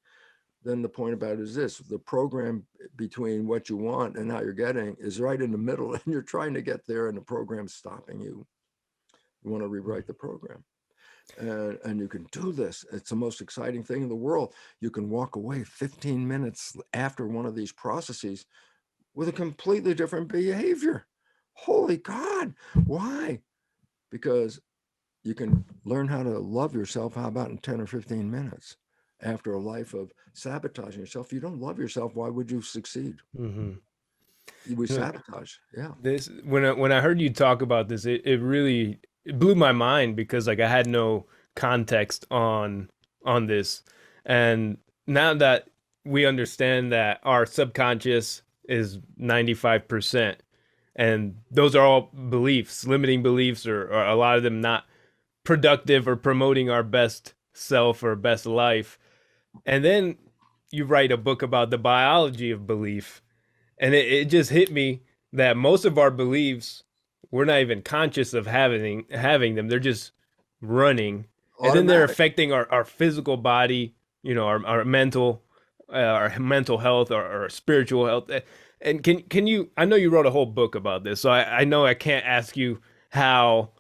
Then the point about it is this: the program between what you want and how you're getting is right in the middle, and you're trying to get there, and the program's stopping you. You want to rewrite the program. And you can do this. It's the most exciting thing in the world. You can walk away 15 minutes after one of these processes with a completely different behavior. Holy God. Why? Because you can learn how to love yourself. How about in 10 or 15 minutes after a life of sabotaging yourself? If you don't love yourself, why would you succeed? We sabotage. Yeah. This when I heard you talk about this, it really blew my mind, because like I had no context on this. And now that we understand that our subconscious is 95%. And those are all beliefs, limiting beliefs, or a lot of them not productive or promoting our best self or best life. And then you write a book about the biology of belief. And it just hit me that most of our beliefs, we're not even conscious of having them. They're just running. And then they're Automatic. affecting our physical body, our mental health, our spiritual health. And can you, I know you wrote a whole book about this, so I know I can't ask you how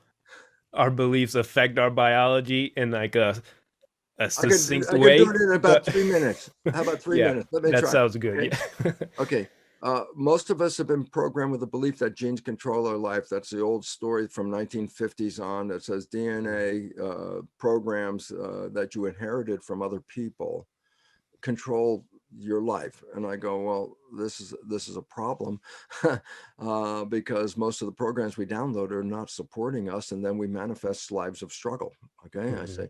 our beliefs affect our biology in like a succinct I could do way, it in about but 3 minutes. How about three yeah, minutes? Let me that try. sounds good. Okay. Yeah. Okay. Most of us have been programmed with the belief that genes control our life. That's the old story from 1950s on that says DNA programs that you inherited from other people control your life. And I go, well, this is a problem because most of the programs we download are not supporting us, and then we manifest lives of struggle. Okay. I say,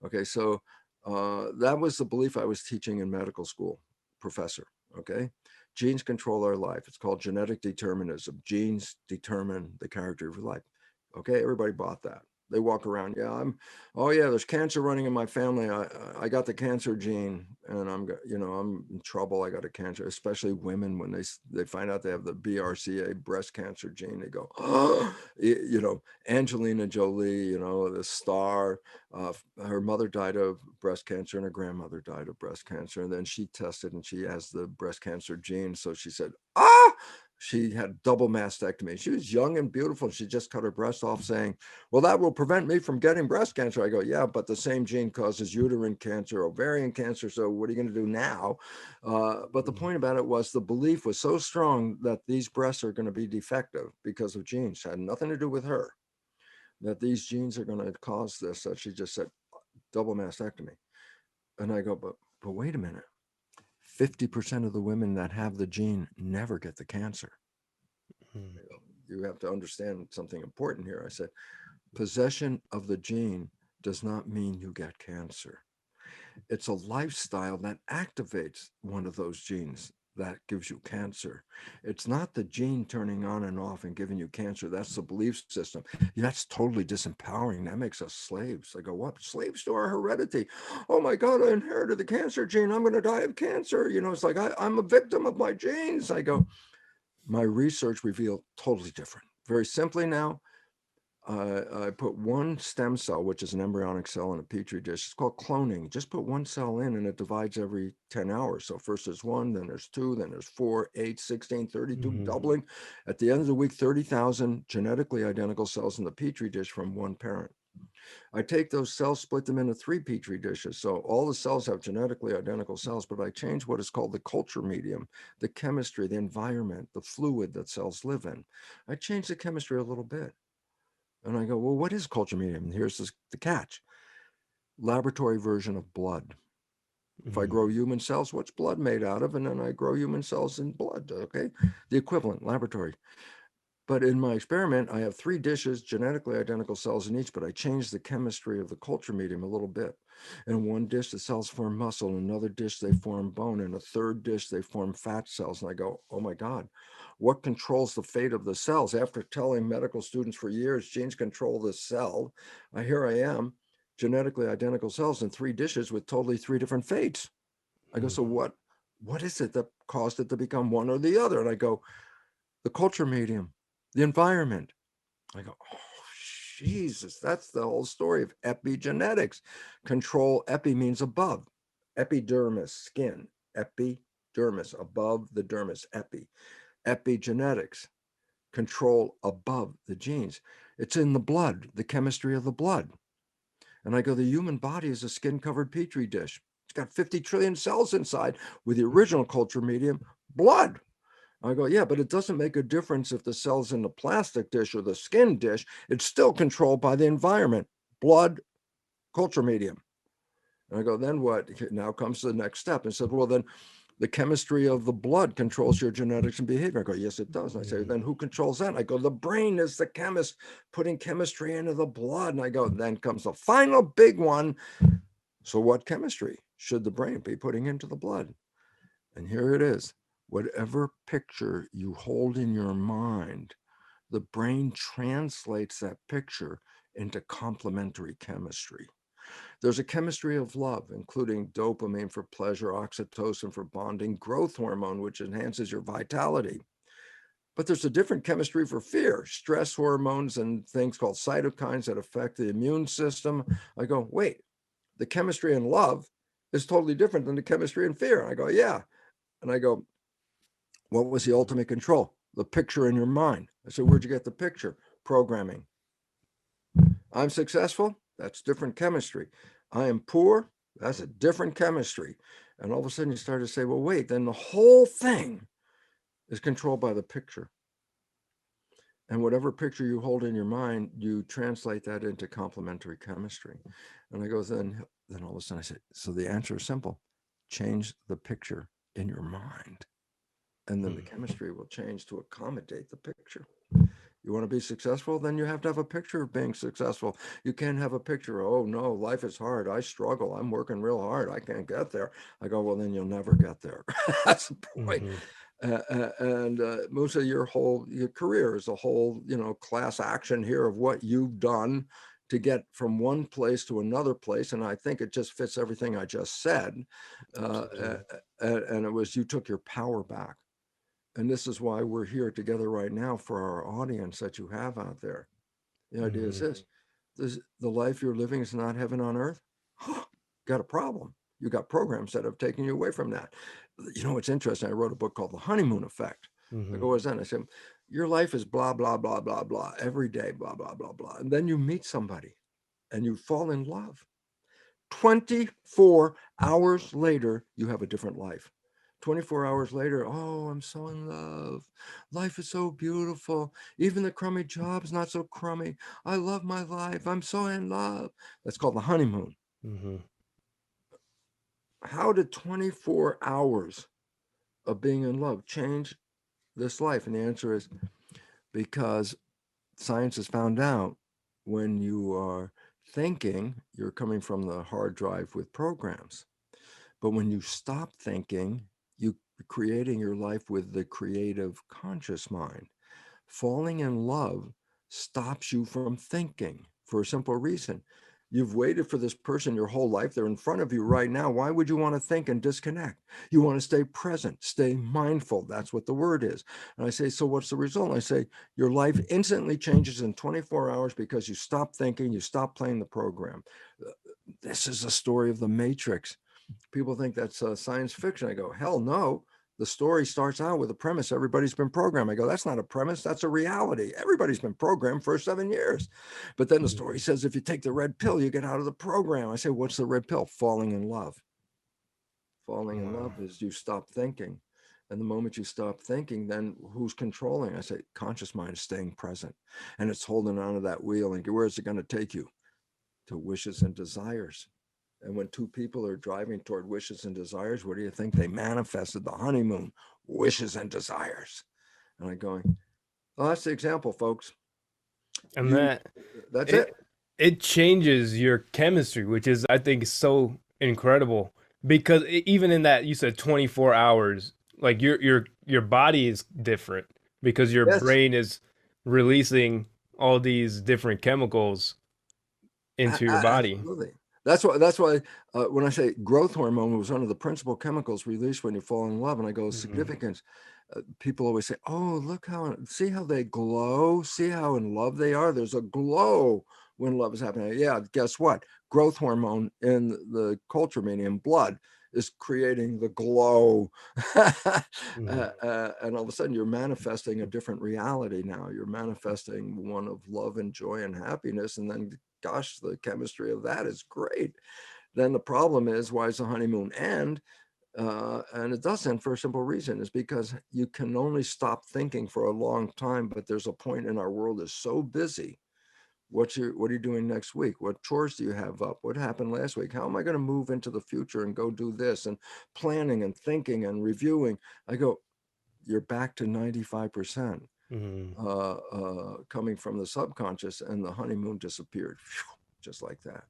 okay, so that was the belief I was teaching in medical school, professor. Okay. Genes control our life. It's called genetic determinism. Genes determine the character of your life. Okay, everybody bought that. They walk around, yeah, oh yeah, there's cancer running in my family. I got the cancer gene, and I'm in trouble. I got a cancer. Especially women, when they find out they have the BRCA, breast cancer gene, they go, oh, Angelina Jolie, the star. Her mother died of breast cancer, and her grandmother died of breast cancer, and then she tested, and she has the breast cancer gene. So she said, she had double mastectomy. She was young and beautiful. She just cut her breast off, saying, well, that will prevent me from getting breast cancer. I go, yeah, but the same gene causes uterine cancer, ovarian cancer. So what are you going to do now? But the point about it was the belief was so strong that these breasts are going to be defective because of genes. It had nothing to do with her, that these genes are going to cause this. So she just said double mastectomy. And I go, but wait a minute. 50% of the women that have the gene never get the cancer. You have to understand something important here. I said, possession of the gene does not mean you get cancer. It's a lifestyle that activates one of those genes that gives you cancer. It's not the gene turning on and off and giving you cancer. That's the belief system. That's totally disempowering. That makes us slaves. I go, what? Slaves to our heredity. Oh my God, I inherited the cancer gene. I'm going to die of cancer. It's like I'm a victim of my genes. I go, my research revealed totally different. Very simply now, I put one stem cell, which is an embryonic cell, in a petri dish. It's called cloning. Just put one cell in, and it divides every 10 hours. So first there's one, then there's two, then there's 4, 8, 16, 32, doubling. At the end of the week, 30,000 genetically identical cells in the petri dish from one parent. I take those cells, split them into 3 petri dishes. So all the cells have genetically identical cells, but I change what is called the culture medium, the chemistry, the environment, the fluid that cells live in. I change the chemistry a little bit. And I go, well, what is culture medium? And here's the catch. Laboratory version of blood. If I grow human cells, what's blood made out of? And then I grow human cells in blood, okay? The equivalent, laboratory. But in my experiment, I have 3 dishes, genetically identical cells in each, but I changed the chemistry of the culture medium a little bit. In one dish, the cells form muscle. In another dish, they form bone. In a third dish, they form fat cells. And I go, oh my God, what controls the fate of the cells? After telling medical students for years, genes control the cell, here I am, genetically identical cells in 3 dishes with totally 3 different fates. I go, so what is it that caused it to become one or the other? And I go, the culture medium, the environment. I go, oh, Jesus, that's the whole story of epigenetics. Control, epi means above. Epidermis, skin. Epidermis, above the dermis, epi. Epigenetics, control above the genes. It's in the blood, the chemistry of the blood. And I go, the human body is a skin-covered petri dish. It's got 50 trillion cells inside with the original culture medium, blood. I go, yeah, but it doesn't make a difference if the cell's in the plastic dish or the skin dish. It's still controlled by the environment, blood, culture medium. And I go, then what? Now comes the next step. And said, well, then the chemistry of the blood controls your genetics and behavior. I go, yes, it does. And I say, then who controls that? And I go, the brain is the chemist putting chemistry into the blood. And I go, then comes the final big one. So what chemistry should the brain be putting into the blood? And here it is. Whatever picture you hold in your mind, the brain translates that picture into complementary chemistry. There's a chemistry of love, including dopamine for pleasure, oxytocin for bonding, growth hormone, which enhances your vitality. But there's a different chemistry for fear, stress hormones and things called cytokines that affect the immune system. I go, wait, the chemistry in love is totally different than the chemistry in fear. I go, yeah. And I go, what was the ultimate control? The picture in your mind. I said, where'd you get the picture? Programming. I'm successful. That's different chemistry. I am poor. That's a different chemistry. And all of a sudden you start to say, well, wait, then the whole thing is controlled by the picture. And whatever picture you hold in your mind, you translate that into complementary chemistry. And I go, then all of a sudden I say, so the answer is simple. Change the picture in your mind. And then the chemistry will change to accommodate the picture. You want to be successful? Then you have to have a picture of being successful. You can't have a picture, oh no, life is hard. I struggle. I'm working real hard. I can't get there. I go, well, then you'll never get there. That's the point. Moussa, your career is a whole, class action here of what you've done to get from one place to another place. And I think it just fits everything I just said. And it was, you took your power back. And this is why we're here together right now for our audience that you have out there. The idea is this, the life you're living is not heaven on earth. Got a problem. You got programs that have taken you away from that. It's interesting. I wrote a book called The Honeymoon Effect. I go, what's that? I said, your life is blah, blah, blah, blah, blah, every day, blah, blah, blah, blah. And then you meet somebody and you fall in love. 24 hours later, you have a different life. 24 hours later, oh, I'm so in love. Life is so beautiful. Even the crummy job's not so crummy. I love my life. I'm so in love. That's called the honeymoon. How did 24 hours of being in love change this life? And the answer is because science has found out when you are thinking, you're coming from the hard drive with programs. But when you stop thinking, you're creating your life with the creative conscious mind. Falling in love stops you from thinking for a simple reason. You've waited for this person your whole life. They're in front of you right now. Why would you want to think and disconnect? You want to stay present, stay mindful. That's what the word is. And I say, so what's the result? I say, your life instantly changes in 24 hours because you stop thinking, you stop playing the program. This is the story of the Matrix. People think that's science fiction. I go, hell no. The story starts out with a premise. Everybody's been programmed. I go, that's not a premise. That's a reality. Everybody's been programmed for 7 years. But then the story says, if you take the red pill, you get out of the program. I say, what's the red pill? Falling in love. Falling in love is you stop thinking. And the moment you stop thinking, then who's controlling? I say, conscious mind is staying present. And it's holding onto that wheel. And where is it going to take you? To wishes and desires. And when two people are driving toward wishes and desires, what do you think? They manifested the honeymoon, wishes and desires. And I'm going, oh, that's the example, folks. And that's it. It changes your chemistry, which is, I think, so incredible. Because even in that, you said 24 hours, like your body is different because your brain is releasing all these different chemicals into your body. Absolutely. That's why when I say growth hormone was one of the principal chemicals released when you fall in love, and I go significance. People always say, "Oh, see how they glow, see how in love they are." There's a glow when love is happening. Yeah, guess what? Growth hormone in the culture, meaning in blood, is creating the glow, and all of a sudden you're manifesting a different reality. Now you're manifesting one of love and joy and happiness, and then gosh, the chemistry of that is great. Then the problem is, why does the honeymoon end? And it does end for a simple reason, is because you can only stop thinking for a long time, but there's a point in our world is so busy. What are you doing next week? What chores do you have up? What happened last week? How am I going to move into the future and go do this? And planning and thinking and reviewing. I go, you're back to 95%. Coming from the subconscious, and the honeymoon disappeared just like that.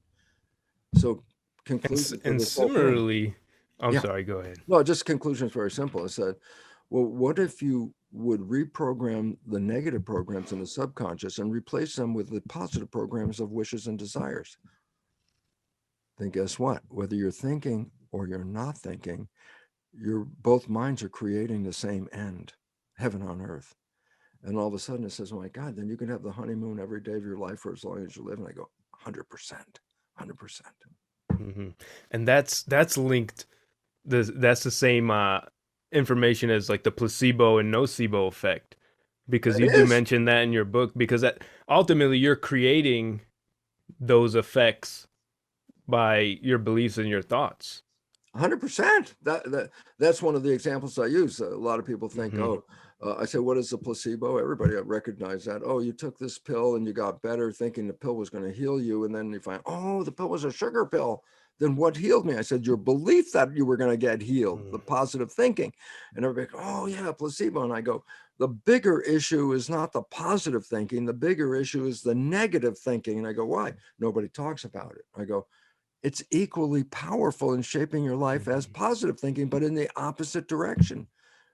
So conclusion. And similarly, I'm sorry, go ahead. No, just conclusion is very simple. It said, Well, what if you would reprogram the negative programs in the subconscious and replace them with the positive programs of wishes and desires? Then guess what? Whether you're thinking or you're not thinking, both minds are creating the same end, heaven on earth. And all of a sudden it says, oh my God, then you can have the honeymoon every day of your life for as long as you live. And I go, 100%, 100%. And that's linked. That's the same information as like the placebo and nocebo effect, because It you do is mention that in your book. Because that ultimately you're creating those effects by your beliefs and your thoughts. 100%. That's one of the examples I use. A lot of people think, Mhm. I say, what is a placebo? Everybody recognize that. Oh, you took this pill and you got better thinking the pill was going to heal you. And then you find, oh, the pill was a sugar pill. Then what healed me? I said, your belief that you were going to get healed, the positive thinking. And everybody, oh yeah, placebo. And I go, the bigger issue is not the positive thinking. The bigger issue is the negative thinking. And I go, why? Nobody talks about it. I go, it's equally powerful in shaping your life as positive thinking, but in the opposite direction.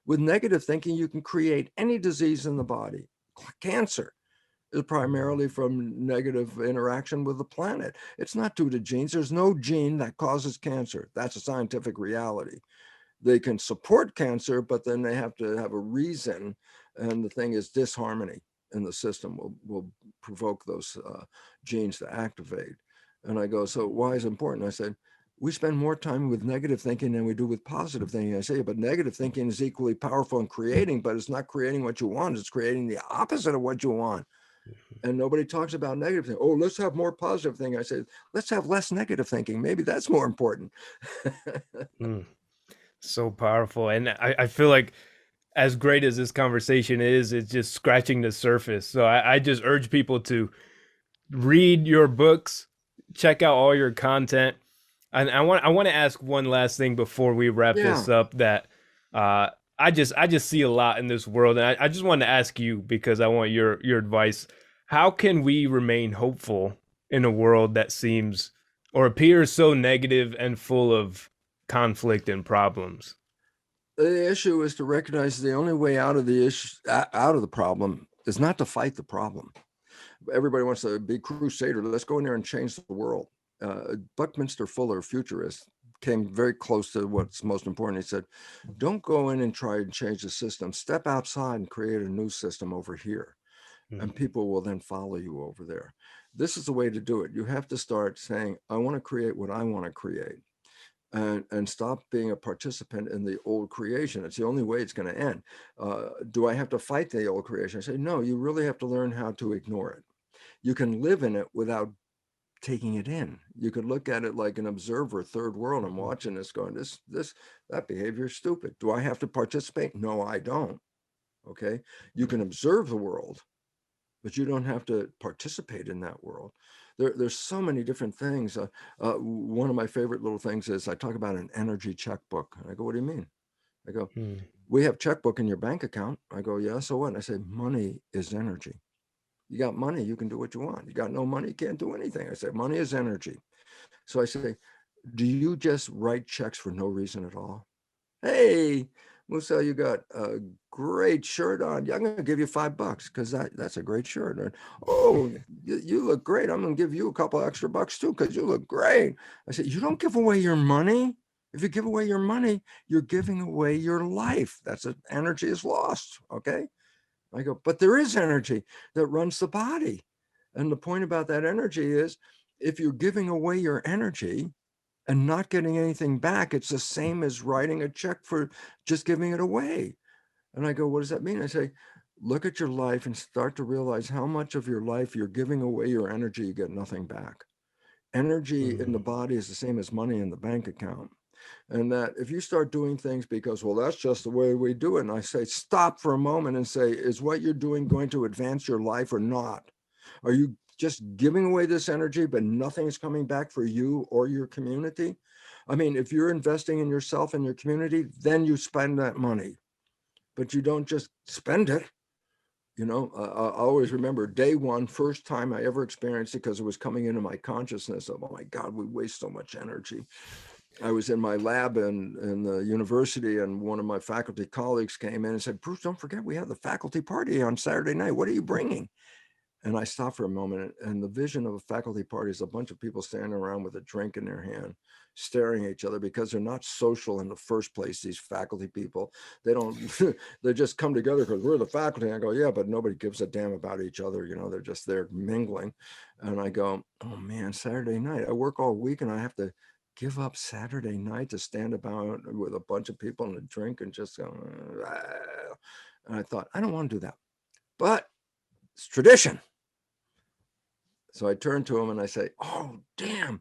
With negative thinking, you can create any disease in the body. Cancer is primarily from negative interaction with the planet. It's not due to genes. There's no gene that causes cancer. That's a scientific reality. They can support cancer, but then they have to have a reason. And the thing is, disharmony in the system will provoke those genes to activate. And I go, so why is it important? I said, we spend more time with negative thinking than we do with positive thinking. I say, but negative thinking is equally powerful in creating, but it's not creating what you want. It's creating the opposite of what you want. And nobody talks about negative thinking. Oh, let's have more positive thinking. I said, let's have less negative thinking. Maybe that's more important. So powerful. And I feel like as great as this conversation is, it's just scratching the surface. So I just urge people to read your books, check out all your content. And I want to ask one last thing before we wrap Yeah. this up, that I just see a lot in this world, and I just wanted to ask you, because I want your advice. How can we remain hopeful in a world that seems or appears so negative and full of conflict and problems? The issue is to recognize the only way out of the issue, out of the problem, is not to fight the problem. Everybody wants to be crusader. Let's go in there and change the world. Buckminster Fuller, futurist, came very close to what's most important. He said, don't go in and try and change the system. Step outside and create a new system over here. And people will then follow you over there. This is the way to do it. You have to start saying, I want to create what I want to create. And stop being a participant in the old creation. It's the only way it's going to end. Do I have to fight the old creation? I say, no, you really have to learn how to ignore it. You can live in it without taking it in. You could look at it like an observer, third world. I'm watching this going, that behavior is stupid. Do I have to participate? No, I don't. Okay. You can observe the world, but you don't have to participate in that world. There's so many different things. One of my favorite little things is I talk about an energy checkbook. And I go, what do you mean? I go, we have checkbook in your bank account. I go, yeah, so what? And I say, money is energy. You got money, you can do what you want. You got no money, you can't do anything. I say, money is energy. So I say, do you just write checks for no reason at all? Hey, Moussa, you got a great shirt on. Yeah, I'm going to give you $5 because that's a great shirt. Or, oh, you look great. I'm going to give you a couple extra bucks too because you look great. I said, you don't give away your money. If you give away your money, you're giving away your life. Energy is lost. Okay. I go, but there is energy that runs the body. And the point about that energy is if you're giving away your energy and not getting anything back, it's the same as writing a check for just giving it away. And I go, what does that mean? I say, look at your life and start to realize how much of your life you're giving away your energy, you get nothing back. Energy in the body is the same as money in the bank account. And that if you start doing things because, well, that's just the way we do it. And I say, stop for a moment and say, is what you're doing going to advance your life or not? Are you just giving away this energy, but nothing is coming back for you or your community? I mean, if you're investing in yourself and your community, then you spend that money, but you don't just spend it. I always remember day one, first time I ever experienced it, because it was coming into my consciousness of, oh my God, we waste so much energy. I was in my lab in the university, and one of my faculty colleagues came in and said, "Bruce, don't forget we have the faculty party on Saturday night. What are you bringing?" And I stopped for a moment, and the vision of a faculty party is a bunch of people standing around with a drink in their hand, staring at each other, because they're not social in the first place. These faculty people, they don't, they just come together because we're the faculty. And I go, yeah, but nobody gives a damn about each other. You know, they're just there mingling. And I go, oh man, Saturday night, I work all week and I have to give up Saturday night to stand about with a bunch of people and a drink and just go, ah. And I thought, I don't want to do that, but it's tradition. So I turned to him and I say, oh, damn,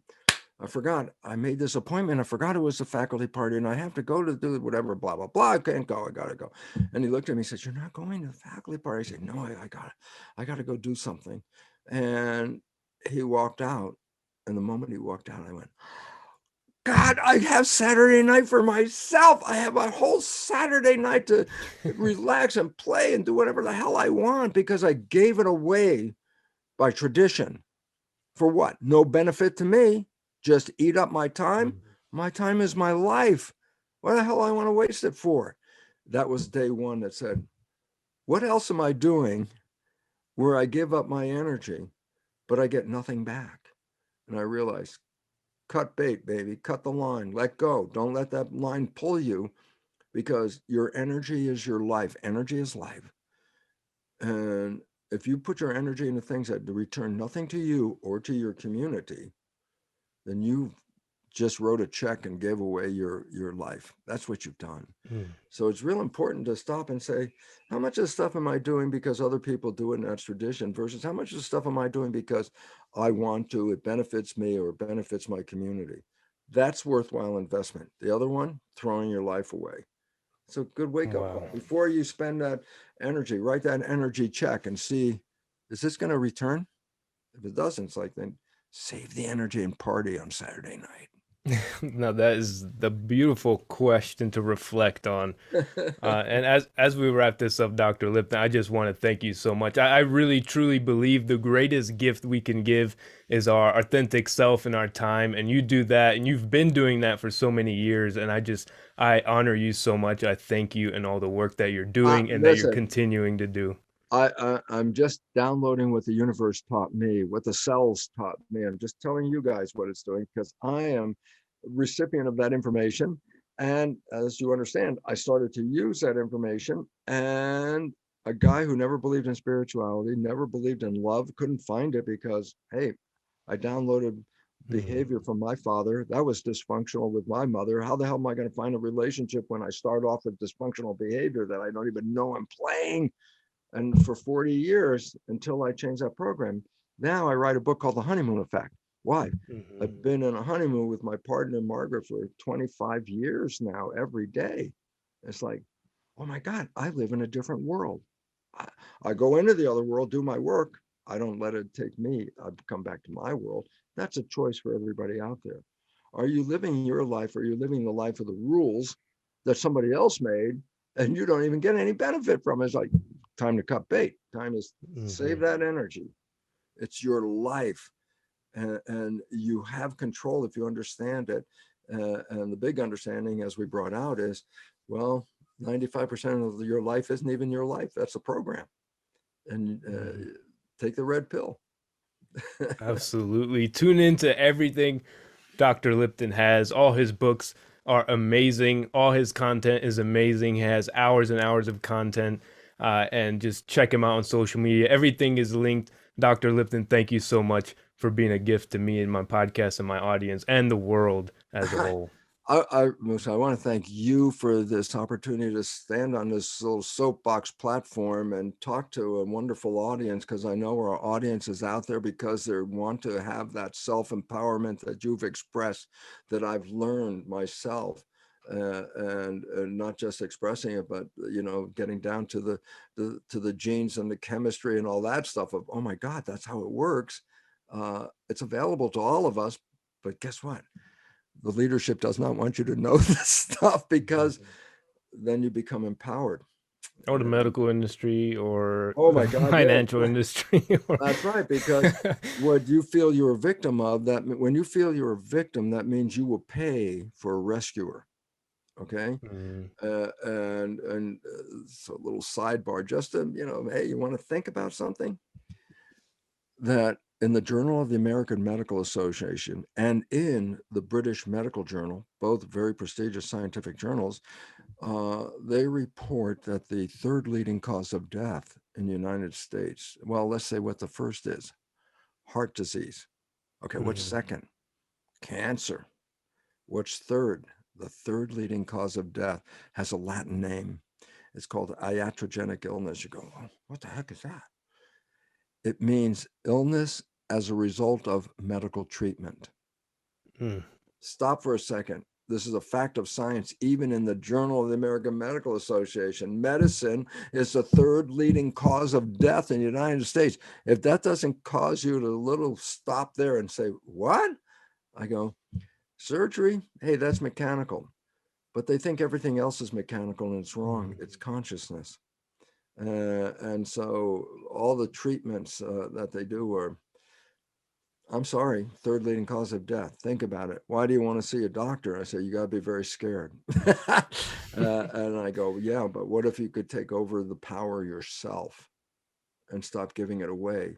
I forgot. I made this appointment. I forgot it was a faculty party and I have to go to do whatever, blah, blah, blah. I can't go. I got to go. And he looked at me and said, you're not going to the faculty party? I said, no, I got to go do something. And he walked out. And the moment he walked out, I went, God, I have Saturday night for myself. I have a whole Saturday night to relax and play and do whatever the hell I want because I gave it away by tradition. For what? No benefit to me. Just eat up my time. My time is my life. What the hell I want to waste it for? That was day one that said, what else am I doing where I give up my energy, but I get nothing back? And I realized, cut bait, baby, cut the line, let go. Don't let that line pull you because your energy is your life. Energy is life. And if you put your energy into things that return nothing to you or to your community, then you just wrote a check and gave away your life. That's what you've done. So it's real important to stop and say, how much of this stuff am I doing because other people do it and that's tradition versus how much of this stuff am I doing because I want to, it benefits me or benefits my community. That's worthwhile investment. The other one, throwing your life away. It's a good wake up call. Before you spend that energy, write that energy check and see, is this going to return? If it doesn't, it's like, then save the energy and party on Saturday night. Now that is the beautiful question to reflect on. And as we wrap this up, Dr. Lipton, I just want to thank you so much. I really truly believe the greatest gift we can give is our authentic self and our time. And you do that, and you've been doing that for so many years. And I honor you so much. I thank you and all the work that you're doing and that you're continuing to do. I'm just downloading what the universe taught me, what the cells taught me. I'm just telling you guys what it's doing because I am a recipient of that information. And as you understand, I started to use that information. And a guy who never believed in spirituality, never believed in love, couldn't find it because, hey, I downloaded behavior from my father. That was dysfunctional with my mother. How the hell am I going to find a relationship when I start off with dysfunctional behavior that I don't even know I'm playing? And for 40 years until I changed that program, now I write a book called The Honeymoon Effect. Why? I've been in a honeymoon with my partner, Margaret, for 25 years now, every day. It's like, oh my God, I live in a different world. I go into the other world, do my work. I don't let it take me. I come back to my world. That's a choice for everybody out there. Are you living your life? Or are you living the life of the rules that somebody else made and you don't even get any benefit from it? It's like, time to cut bait. Time to save that energy. It's your life. And you have control if you understand it. And the big understanding, as we brought out, is, well, 95% of your life isn't even your life. That's a program. And take the red pill. Absolutely. Tune into everything Dr. Lipton has. All his books are amazing. All his content is amazing. He has hours and hours of content. And just check him out on social media. Everything is linked. Dr. Lipton, thank you so much for being a gift to me and my podcast and my audience and the world as a whole. Moussa, I want to thank you for this opportunity to stand on this little soapbox platform and talk to a wonderful audience, because I know our audience is out there because they want to have that self-empowerment that you've expressed, that I've learned myself. And not just expressing it, but getting down to the genes and the chemistry and all that stuff of, oh my God, that's how it works. It's available to all of us, but guess what? The leadership does not want you to know this stuff, because then you become empowered. Or the medical industry, or Oh my God, financial yeah. industry. That's right, because what you feel you're a victim of, that when you feel you're a victim, that means you will pay for a rescuer. Okay. Mm, So a little sidebar, just to, hey, you want to think about something? That in the Journal of the American Medical Association and in the British Medical Journal, both very prestigious scientific journals, they report that the third leading cause of death in the United States, well, let's say what the first is: heart disease. Okay, what's mm, second? Cancer. What's third? The third leading cause of death has a Latin name. It's called iatrogenic illness. You go, oh, what the heck is that? It means illness as a result of medical treatment. mm. Stop for a second. This is a fact of science, even in the Journal of the American Medical Association. Medicine is the third leading cause of death in the United States. If that doesn't cause you to little stop there and say, what? I go, surgery, hey, that's mechanical. But they think everything else is mechanical, and it's wrong. It's consciousness. And so all the treatments that they do are, I'm sorry, third leading cause of death. Think about it. Why do you want to see a doctor? I say, you got to be very scared. And I go, yeah, but what if you could take over the power yourself and stop giving it away?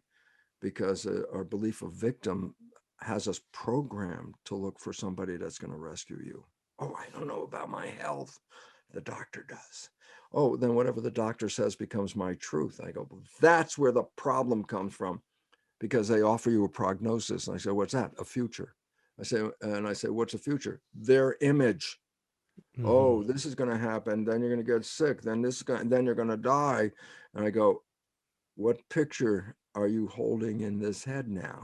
Because our belief of victim has us programmed to look for somebody that's going to rescue you. Oh, I don't know about my health. The doctor does. Oh, then whatever the doctor says becomes my truth. I go, well, that's where the problem comes from, because they offer you a prognosis. And I say, what's that? A future. I say, what's a future? Their image. Oh, this is going to happen. Then you're going to get sick. Then then you're going to die. And I go, what picture are you holding in this head now?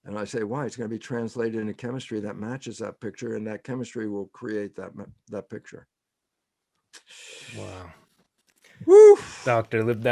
And I say, why? It's going to be translated into chemistry that matches that picture, and that chemistry will create that picture. Wow. Woo! Dr. Lipton,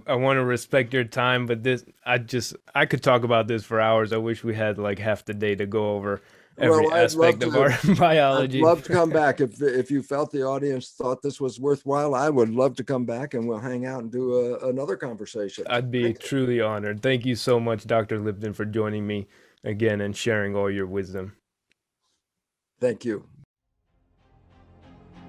I wanna respect your time, but I could talk about this for hours. I wish we had like half the day to go over every aspect of our biology. I'd love to come back. If you felt the audience thought this was worthwhile, I would love to come back and we'll hang out and do another conversation. I'd be truly honored. Thank you so much, Dr. Lipton, for joining me again and sharing all your wisdom. Thank you.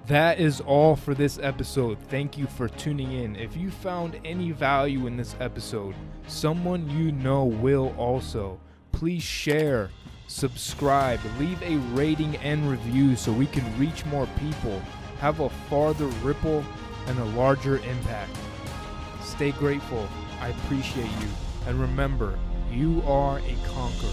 That is all for this episode. Thank you for tuning in. If you found any value in this episode, someone you know will also. Please share, subscribe, leave a rating and review so we can reach more people, have a farther ripple, and a larger impact. Stay grateful. I appreciate you. And remember, you are a conqueror.